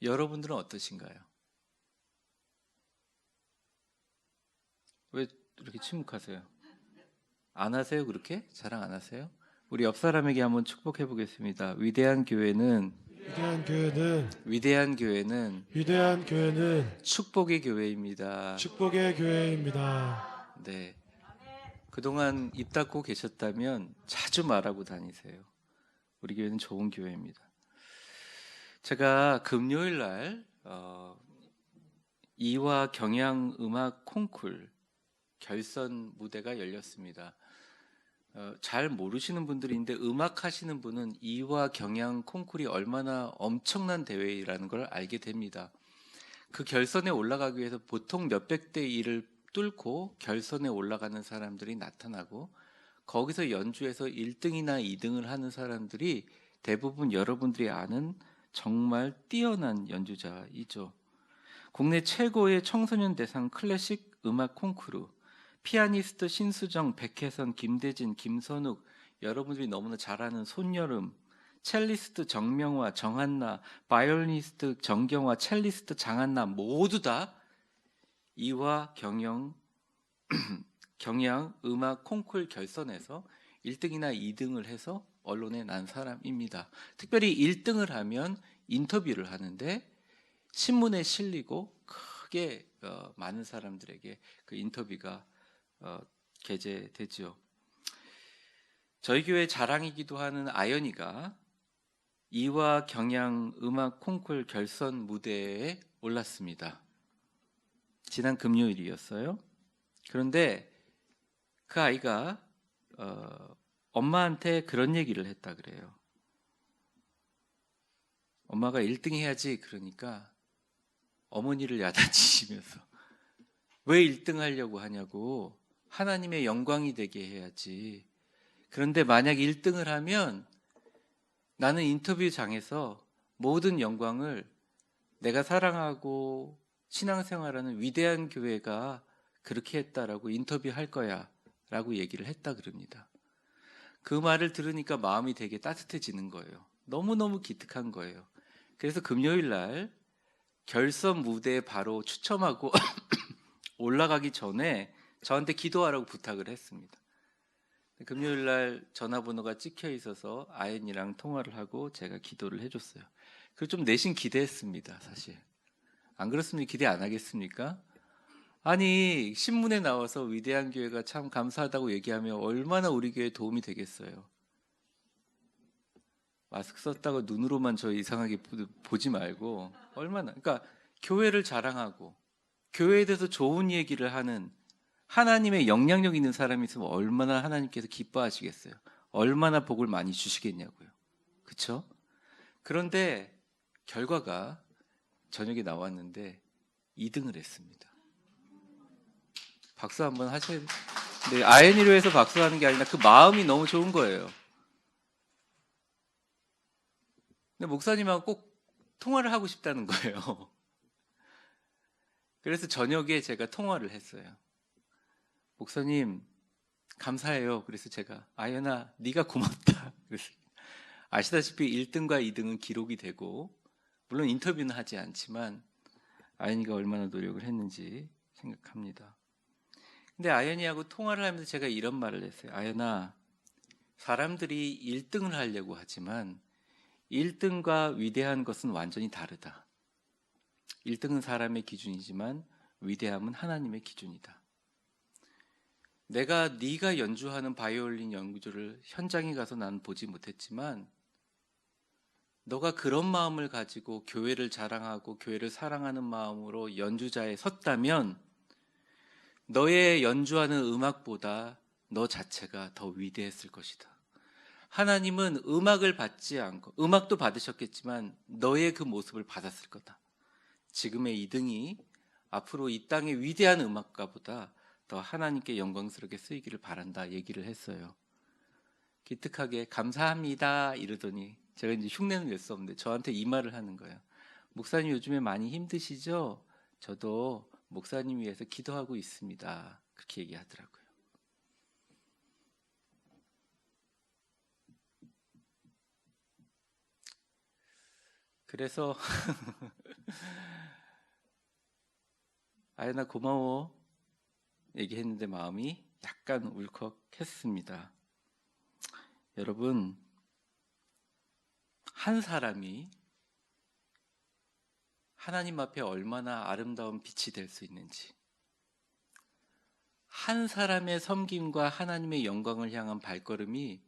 여러분들은 어떠신가요? 왜 이렇게 침묵하세요? 안 하세요? 그렇게? 자랑 안 하세요? 우리 옆 사람에게 한번 축복해 보겠습니다. 위대한 교회는 축복의 교회입니다. 축복의 교회입니다. 네. 그동안 입 닫고 계셨다면 자주 말하고 다니세요. 우리 교회는 좋은 교회입니다. 제가 금요일 날 이화 경양 음악 콩쿨 결선 무대가 열렸습니다. 잘 모르시는 분들이 있는데 음악 하시는 분은 이화 경양 콩쿨이 얼마나 엄청난 대회라는 걸 알게 됩니다. 그 결선에 올라가기 위해서 보통 몇백 대 1을 뚫고 결선에 올라가는 사람들이 나타나고 거기서 연주해서 1등이나 2등을 하는 사람들이 대부분 여러분들이 아는 정말 뛰어난 연주자이죠. 국내 최고의 청소년 대상 클래식 음악 콩쿠르 피아니스트 신수정, 백혜선, 김대진, 김선욱 여러분들이 너무나 잘 아는 손여름 첼리스트 정명화, 정한나 바이올리니스트 정경화, 첼리스트 장한나 모두 다 이화 경양 음악 콩쿨 결선에서 1등이나 2등을 해서 언론에 난 사람입니다. 특별히 1등을 하면 인터뷰를 하는데 신문에 실리고 크게 많은 사람들에게 그 인터뷰가 게재되죠. 저희 교회 자랑이기도 하는 아연이가 이화 경양 음악 콩쿨 결선 무대에 올랐습니다. 지난 금요일이었어요. 그런데 그 아이가 엄마한테 그런 얘기를 했다 그래요. 엄마가 1등 해야지 그러니까 어머니를 야단치시면서 왜 1등 하려고 하냐고 하나님의 영광이 되게 해야지. 그런데 만약 1등을 하면 나는 인터뷰장에서 모든 영광을 내가 사랑하고 신앙생활하는 위대한 교회가 그렇게 했다라고 인터뷰할 거야 라고 얘기를 했다 그럽니다. 그 말을 들으니까 마음이 되게 따뜻해지는 거예요. 너무너무 기특한 거예요. 그래서 금요일 날 결선 무대에 바로 추첨하고 올라가기 전에 저한테 기도하라고 부탁을 했습니다. 금요일 날 전화번호가 찍혀 있어서 아연이랑 통화를 하고 제가 기도를 해줬어요. 그리고 좀 내심 기대했습니다. 사실 안 그렇습니까? 기대 안 하겠습니까? 아니 신문에 나와서 위대한 교회가 참 감사하다고 얘기하면 얼마나 우리 교회에 도움이 되겠어요. 마스크 썼다고 눈으로만 저 이상하게 보지 말고 얼마나 그러니까 교회를 자랑하고 교회에 대해서 좋은 얘기를 하는 하나님의 영향력 있는 사람이 있으면 얼마나 하나님께서 기뻐하시겠어요. 얼마나 복을 많이 주시겠냐고요. 그렇죠? 그런데 결과가 저녁에 나왔는데 2등을 했습니다. 박수 한번 하셔야 돼요. 네, 아연이로 해서 박수하는 게 아니라 그 마음이 너무 좋은 거예요. 근데 목사님하고 꼭 통화를 하고 싶다는 거예요. 그래서 저녁에 제가 통화를 했어요. 목사님 감사해요. 그래서 제가 아연아 네가 고맙다. 그래서 아시다시피 1등과 2등은 기록이 되고 물론 인터뷰는 하지 않지만 아연이가 얼마나 노력을 했는지 생각합니다. 근데 아연이하고 통화를 하면서 제가 이런 말을 했어요. 아연아, 사람들이 1등을 하려고 하지만 1등과 위대한 것은 완전히 다르다. 1등은 사람의 기준이지만 위대함은 하나님의 기준이다. 내가 네가 연주하는 바이올린 연주를 현장에 가서 난 보지 못했지만 너가 그런 마음을 가지고 교회를 자랑하고 교회를 사랑하는 마음으로 연주자에 섰다면 너의 연주하는 음악보다 너 자체가 더 위대했을 것이다. 하나님은 음악을 받지 않고 음악도 받으셨겠지만 너의 그 모습을 받았을 거다. 지금의 2등이 앞으로 이 땅의 위대한 음악가보다 더 하나님께 영광스럽게 쓰이기를 바란다 얘기를 했어요. 기특하게 감사합니다 이러더니 제가 이제 흉내는 낼 수 없는데 저한테 이 말을 하는 거예요. 목사님 요즘에 많이 힘드시죠? 저도 목사님 위해서 기도하고 있습니다. 그렇게 얘기하더라고요. 그래서 아연아 고마워 얘기했는데 마음이 약간 울컥했습니다. 여러분, 한 사람이 하나님 앞에 얼마나 아름다운 빛이 될 수 있는지, 한 사람의 섬김과 하나님의 영광을 향한 발걸음이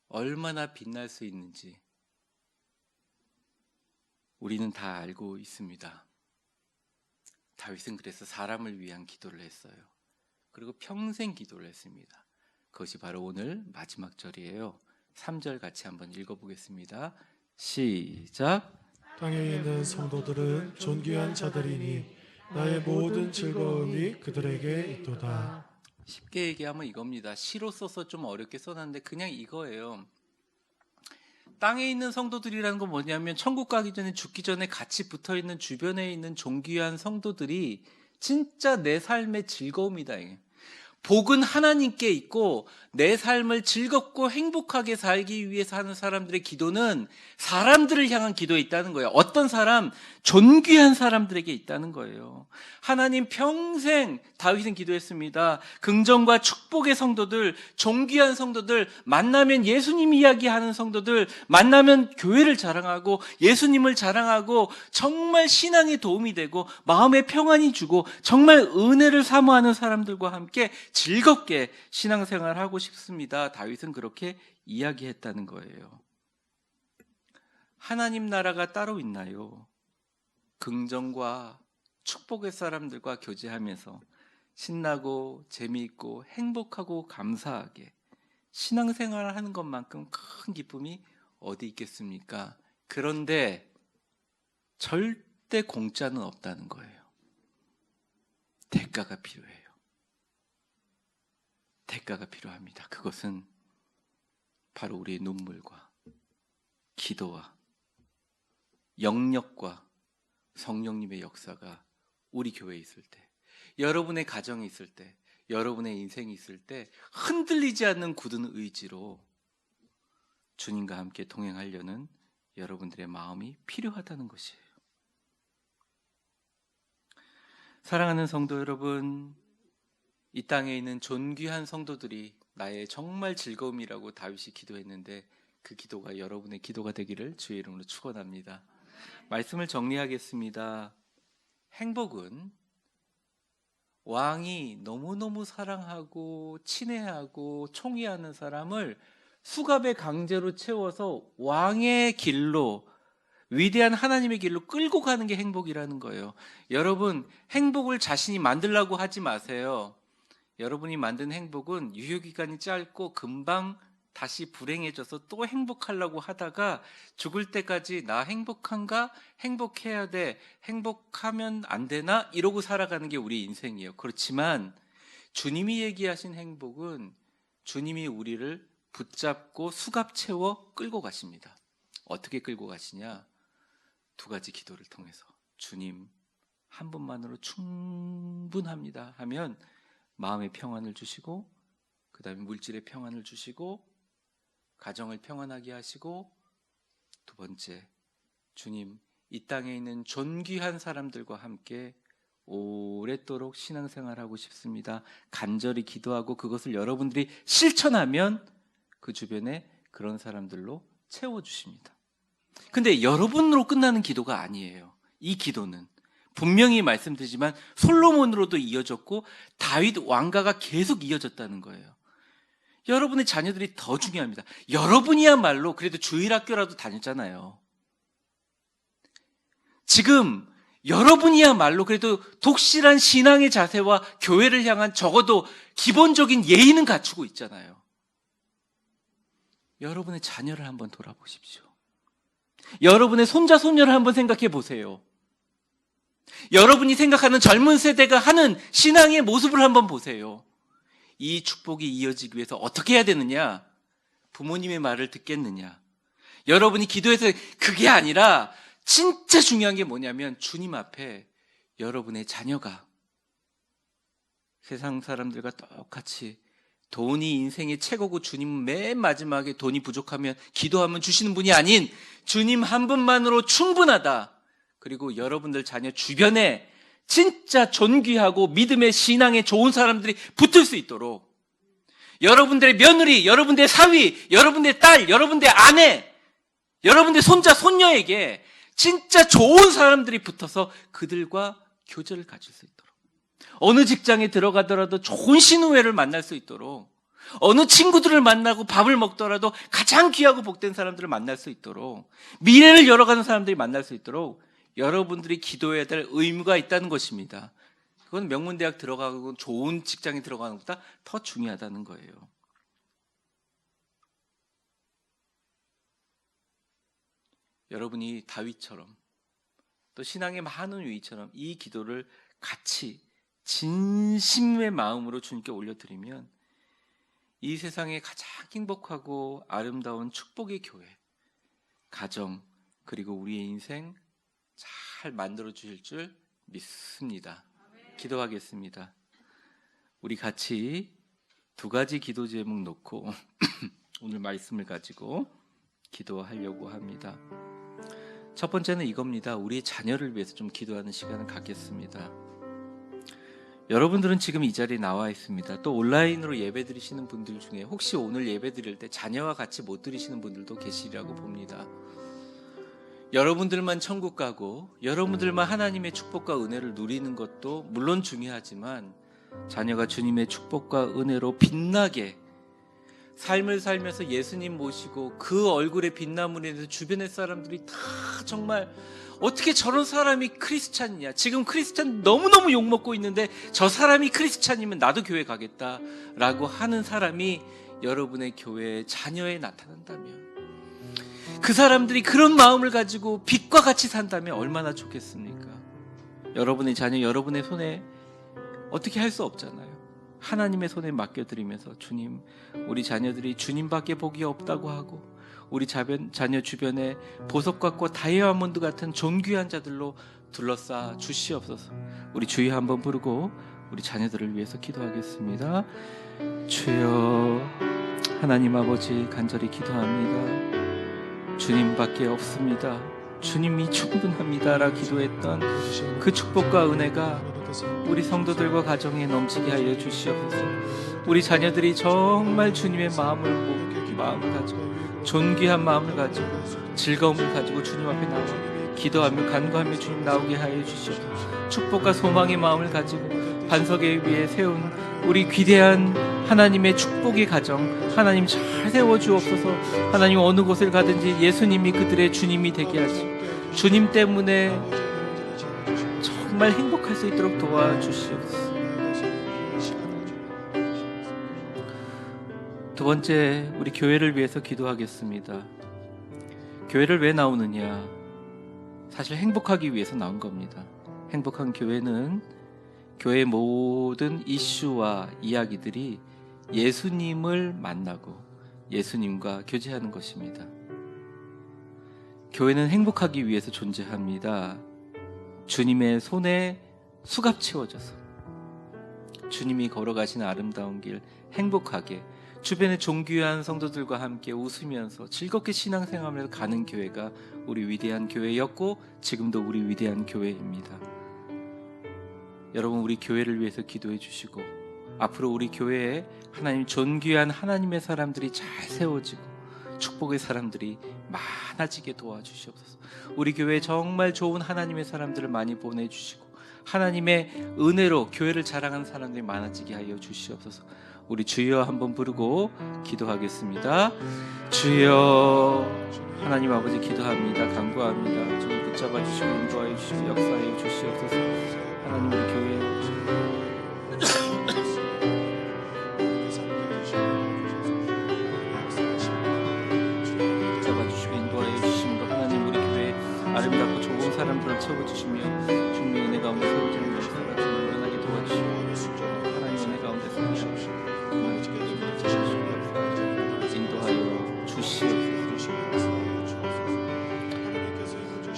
얼마나 빛날 수 있는지 우리는 다 알고 있습니다. 다윗은 그래서 사람을 위한 기도를 했어요. 그리고 평생 기도를 했습니다. 그것이 바로 오늘 마지막 절이에요. 3절 같이 한번 읽어보겠습니다. 시작. 땅에 있는 성도들은 존귀한 자들이니 나의 모든 즐거움이 그들에게 있도다. 쉽게 얘기하면 이겁니다. 시로 써서 좀 어렵게 써놨는데 그냥 이거예요. 땅에 있는 성도들이라는 건 뭐냐면 천국 가기 전에 죽기 전에 같이 붙어있는 주변에 있는 존귀한 성도들이 진짜 내 삶의 즐거움이다. 복은 하나님께 있고 내 삶을 즐겁고 행복하게 살기 위해서 하는 사람들의 기도는 사람들을 향한 기도에 있다는 거예요. 어떤 사람? 존귀한 사람들에게 있다는 거예요. 하나님 평생 다윗은 기도했습니다. 긍정과 축복의 성도들, 존귀한 성도들, 만나면 예수님 이야기하는 성도들, 만나면 교회를 자랑하고 예수님을 자랑하고 정말 신앙에 도움이 되고 마음에 평안이 주고 정말 은혜를 사모하는 사람들과 함께 즐겁게 신앙생활하고 싶습니다. 다윗은 그렇게 이야기했다는 거예요. 하나님 나라가 따로 있나요? 긍정과 축복의 사람들과 교제하면서 신나고 재미있고 행복하고 감사하게 신앙생활을 하는 것만큼 큰 기쁨이 어디 있겠습니까? 그런데 절대 공짜는 없다는 거예요. 대가가 필요해요. 대가가 필요합니다. 그것은 바로 우리의 눈물과 기도와 영역과 성령님의 역사가 우리 교회에 있을 때, 여러분의 가정에 있을 때, 여러분의 인생이 있을 때 흔들리지 않는 굳은 의지로 주님과 함께 동행하려는 여러분들의 마음이 필요하다는 것이에요. 사랑하는 성도 여러분, 이 땅에 있는 존귀한 성도들이 나의 정말 즐거움이라고 다윗이 기도했는데 그 기도가 여러분의 기도가 되기를 주의 이름으로 축원합니다. 말씀을 정리하겠습니다. 행복은 왕이 너무너무 사랑하고 친애하고 총애하는 사람을 수갑에 강제로 채워서 왕의 길로, 위대한 하나님의 길로 끌고 가는 게 행복이라는 거예요. 여러분, 행복을 자신이 만들려고 하지 마세요. 여러분이 만든 행복은 유효기간이 짧고 금방 다시 불행해져서 또 행복하려고 하다가 죽을 때까지 나 행복한가? 행복해야 돼. 행복하면 안 되나? 이러고 살아가는 게 우리 인생이에요. 그렇지만 주님이 얘기하신 행복은 주님이 우리를 붙잡고 수갑 채워 끌고 가십니다. 어떻게 끌고 가시냐? 두 가지 기도를 통해서 주님 한 분만으로 충분합니다 하면 마음의 평안을 주시고, 그 다음에 물질의 평안을 주시고, 가정을 평안하게 하시고, 두 번째, 주님 이 땅에 있는 존귀한 사람들과 함께 오랫도록 신앙생활하고 싶습니다. 간절히 기도하고 그것을 여러분들이 실천하면 그 주변에 그런 사람들로 채워주십니다. 근데 여러분으로 끝나는 기도가 아니에요. 이 기도는 분명히 말씀드리지만 솔로몬으로도 이어졌고 다윗 왕가가 계속 이어졌다는 거예요. 여러분의 자녀들이 더 중요합니다. 여러분이야말로 그래도 주일학교라도 다녔잖아요. 지금 여러분이야말로 그래도 독실한 신앙의 자세와 교회를 향한 적어도 기본적인 예의는 갖추고 있잖아요. 여러분의 자녀를 한번 돌아보십시오. 여러분의 손자, 손녀를 한번 생각해 보세요. 여러분이 생각하는 젊은 세대가 하는 신앙의 모습을 한번 보세요. 이 축복이 이어지기 위해서 어떻게 해야 되느냐? 부모님의 말을 듣겠느냐? 여러분이 기도해서 그게 아니라 진짜 중요한 게 뭐냐면 주님 앞에 여러분의 자녀가 세상 사람들과 똑같이 돈이 인생의 최고고 주님은 맨 마지막에 돈이 부족하면 기도하면 주시는 분이 아닌 주님 한 분만으로 충분하다. 그리고 여러분들 자녀 주변에 진짜 존귀하고 믿음의 신앙에 좋은 사람들이 붙을 수 있도록 여러분들의 며느리, 여러분들의 사위, 여러분들의 딸, 여러분들의 아내, 여러분들의 손자, 손녀에게 진짜 좋은 사람들이 붙어서 그들과 교제를 가질 수 있도록, 어느 직장에 들어가더라도 좋은 신우회를 만날 수 있도록, 어느 친구들을 만나고 밥을 먹더라도 가장 귀하고 복된 사람들을 만날 수 있도록, 미래를 열어가는 사람들이 만날 수 있도록 여러분들이 기도해야 될 의무가 있다는 것입니다. 그건 명문대학 들어가고 좋은 직장에 들어가는 것보다 더 중요하다는 거예요. 여러분이 다윗처럼 또 신앙의 많은 위처럼 이 기도를 같이 진심의 마음으로 주님께 올려드리면 이 세상에 가장 행복하고 아름다운 축복의 교회, 가정, 그리고 우리의 인생 잘 만들어 주실 줄 믿습니다. 기도하겠습니다. 우리 같이 두 가지 기도 제목 놓고 오늘 말씀을 가지고 기도하려고 합니다. 첫 번째는 이겁니다. 우리의 자녀를 위해서 좀 기도하는 시간을 갖겠습니다. 여러분들은 지금 이 자리에 나와 있습니다. 또 온라인으로 예배 드리시는 분들 중에 혹시 오늘 예배 드릴 때 자녀와 같이 못 드리시는 분들도 계시리라고 봅니다. 여러분들만 천국 가고 여러분들만 하나님의 축복과 은혜를 누리는 것도 물론 중요하지만 자녀가 주님의 축복과 은혜로 빛나게 삶을 살면서 예수님 모시고 그 얼굴에 빛남으로 인해서 주변의 사람들이 다 정말 어떻게 저런 사람이 크리스찬이냐, 지금 크리스찬 너무너무 욕먹고 있는데 저 사람이 크리스찬이면 나도 교회 가겠다라고 하는 사람이 여러분의 교회의 자녀에 나타난다면, 그 사람들이 그런 마음을 가지고 빛과 같이 산다면 얼마나 좋겠습니까? 여러분의 자녀, 여러분의 손에 어떻게 할 수 없잖아요. 하나님의 손에 맡겨드리면서 주님, 우리 자녀들이 주님밖에 복이 없다고 하고 우리 자녀 주변에 보석과 꽃, 다이아몬드 같은 존귀한 자들로 둘러싸 주시옵소서. 우리 주여 한번 부르고 우리 자녀들을 위해서 기도하겠습니다. 주여, 하나님 아버지, 간절히 기도합니다. 주님밖에 없습니다. 주님이 충분합니다라 기도했던 그 축복과 은혜가 우리 성도들과 가정에 넘치게 하여 주시옵소서. 우리 자녀들이 정말 주님의 마음을 가지고 존귀한 마음을 가지고 즐거움을 가지고 주님 앞에 나와 기도하며 간구하며 주님 나오게 하여 주시옵소서. 축복과 소망의 마음을 가지고 반석에 위에 세운 우리 귀대한 하나님의 축복의 가정 하나님 잘 세워주옵소서. 하나님 어느 곳을 가든지 예수님이 그들의 주님이 되게 하시고 주님 때문에 정말 행복할 수 있도록 도와주시옵소서. 두 번째, 우리 교회를 위해서 기도하겠습니다. 교회를 왜 나오느냐? 사실 행복하기 위해서 나온 겁니다. 행복한 교회는 교회의 모든 이슈와 이야기들이 예수님을 만나고 예수님과 교제하는 것입니다. 교회는 행복하기 위해서 존재합니다. 주님의 손에 수갑 채워져서 주님이 걸어가신 아름다운 길 행복하게 주변의 존귀한 성도들과 함께 웃으면서 즐겁게 신앙생활을 가는 교회가 우리 위대한 교회였고 지금도 우리 위대한 교회입니다. 여러분, 우리 교회를 위해서 기도해 주시고 앞으로 우리 교회에 하나님 존귀한 하나님의 사람들이 잘 세워지고 축복의 사람들이 많아지게 도와주시옵소서. 우리 교회에 정말 좋은 하나님의 사람들을 많이 보내주시고 하나님의 은혜로 교회를 자랑하는 사람들이 많아지게 하여 주시옵소서. 우리 주여 한번 부르고 기도하겠습니다. 주여, 하나님 아버지 기도합니다. 간구합니다. 주님 붙잡아 주시고 인도하여 주시고 역사하여 주시옵소서. 하나님 우리 교회 잡아주시고 인도하여 주심으로 하나님 우리 교회 아름답고 좋은 사람들을 채워주시며 주님의 은혜 가운데 세워지는 역사가 충만하게 도와주시고 하나님 은혜 가운데 세워주시고 인도하여 주시옵소서.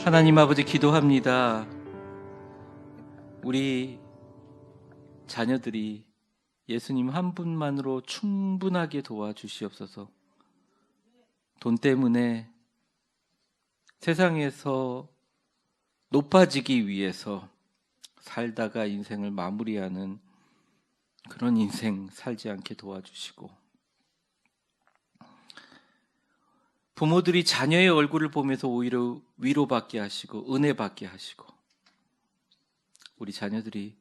하나님 아버지 기도합니다. 우리 자녀들이 예수님 한 분만으로 충분하게 도와주시옵소서. 돈 때문에 세상에서 높아지기 위해서 살다가 인생을 마무리하는 그런 인생 살지 않게 도와주시고, 부모들이 자녀의 얼굴을 보면서 오히려 위로받게 하시고 은혜받게 하시고, 우리 자녀들이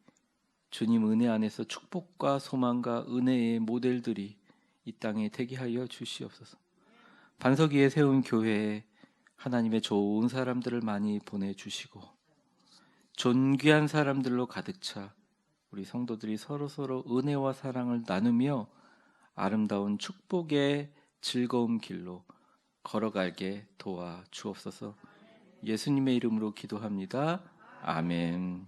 주님 은혜 안에서 축복과 소망과 은혜의 모델들이 이 땅에 되게 하여 주시옵소서. 반석 위에 세운 교회에 하나님의 좋은 사람들을 많이 보내주시고 존귀한 사람들로 가득 차 우리 성도들이 서로서로 은혜와 사랑을 나누며 아름다운 축복의 즐거운 길로 걸어가게 도와주옵소서. 예수님의 이름으로 기도합니다. 아멘.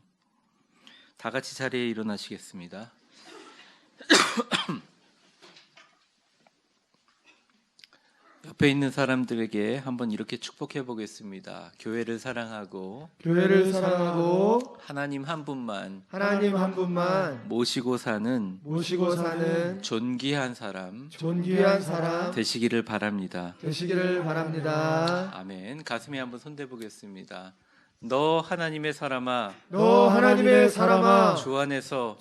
다 같이 자리에 일어나시겠습니다. 옆에 있는 사람들에게 한번 이렇게 축복해 보겠습니다. 교회를 사랑하고 하나님 한 분만 모시고 사는 존귀한 사람 되시기를 바랍니다. 아멘. 가슴에 한번 손대 보겠습니다. 너 하나님의 사람아, 주 안에서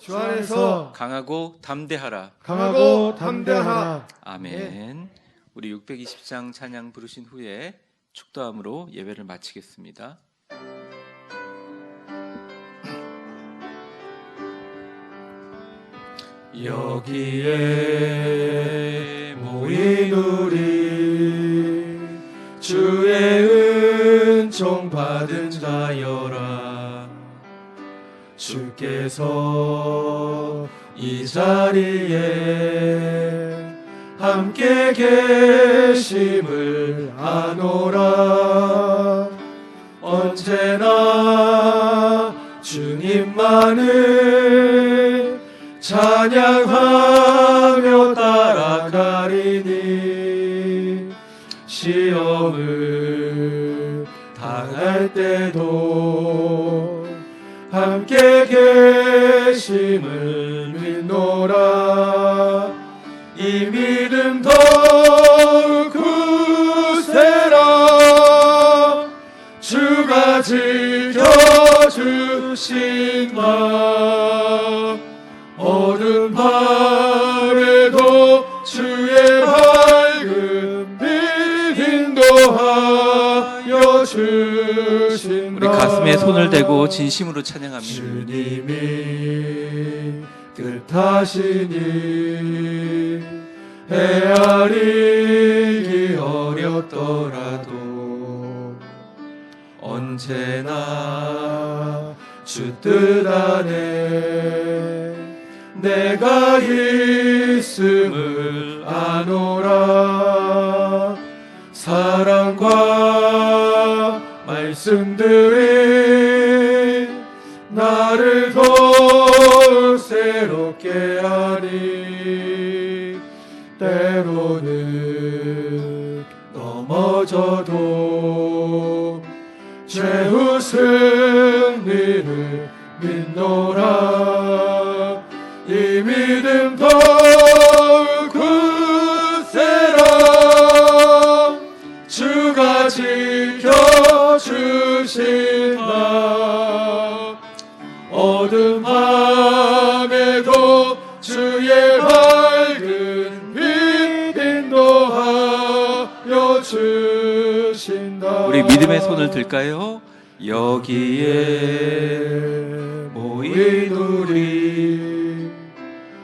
강하고 담대하라. 아멘. 우리 620장 찬양 부르신 후에 축도함으로 예배를 마치겠습니다. 여기에 모인 우리 주의 은총 받은 자여라. 주께서 이 자리에 함께 계심을 아노라. 언제나 주님만을 찬양하며 따라가리니 시험을 당할 때도 함께 계심을 믿노라. 이 믿음 더욱 굳세라. 주가 지켜주신 마 어두운 밤에도 주의 밝은 빛 인도하여 주신다. 우리 가슴에 손을 대고 진심으로 찬양합니다. 주님이 뜻하시니 헤아리기 어렵더라도 언제나 주 뜻 안에 내가 있음을 아노라. 사랑과 말씀들이 나를 더욱 새롭게 하니 때로는 넘어져도 승리를 믿노라. 이 믿음 더욱 굳세라. 주가 지켜주신다. 어둠 밤에도 주의 밝은 빛 인도하여 주신다. 우리 믿음의 손을 들까요? 여기에 모인 우리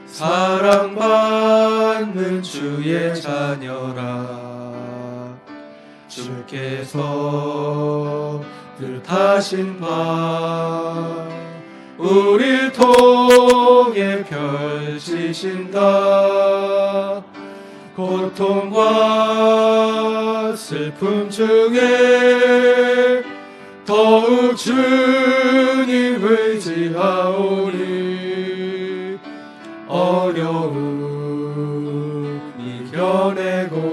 사랑받는 주의 자녀라. 주께서 뜻하신 바 우릴 통해 펼치신다. 고통과 슬픔 중에 더욱 주님 의지하오니 어려움 이겨내고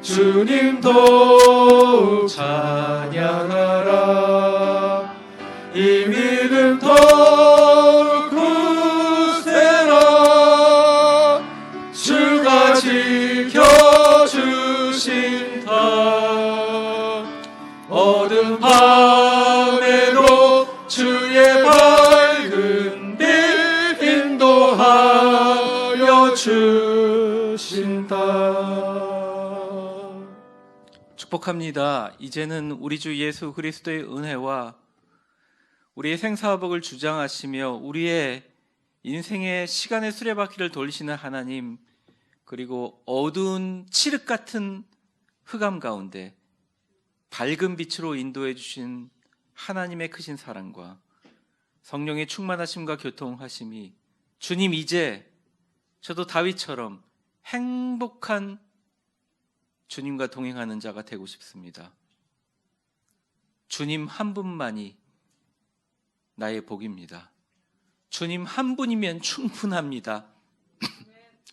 주님 더욱 찬양하라. 이 믿음 더욱 굳세라. 주가 지켜주신다. 어둠 밤에도 주의 밝은 빛 인도하여 주신다. 축복합니다. 이제는 우리 주 예수 그리스도의 은혜와 우리의 생사화복을 주장하시며 우리의 인생의 시간의 수레바퀴를 돌리시는 하나님, 그리고 어두운 칠흑 같은 흑암 가운데 밝은 빛으로 인도해 주신 하나님의 크신 사랑과 성령의 충만하심과 교통하심이, 주님, 이제 저도 다윗처럼 행복한 주님과 동행하는 자가 되고 싶습니다. 주님 한 분만이 나의 복입니다. 주님 한 분이면 충분합니다.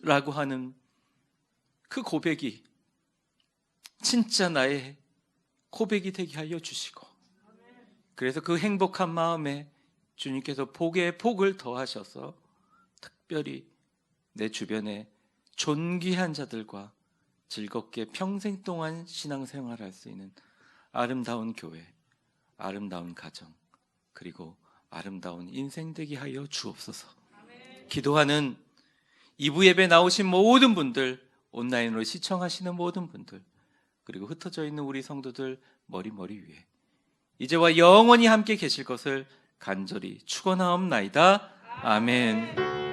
라고 하는 그 고백이 진짜 나의 고백이 되게 하여 주시고, 그래서 그 행복한 마음에 주님께서 복에 복을 더하셔서 특별히 내 주변에 존귀한 자들과 즐겁게 평생 동안 신앙생활할 수 있는 아름다운 교회, 아름다운 가정, 그리고 아름다운 인생 되게 하여 주옵소서. 기도하는 2부 예배 나오신 모든 분들, 온라인으로 시청하시는 모든 분들, 그리고 흩어져 있는 우리 성도들 머리 위에 이제와 영원히 함께 계실 것을 간절히 축원하옵나이다. 아멘.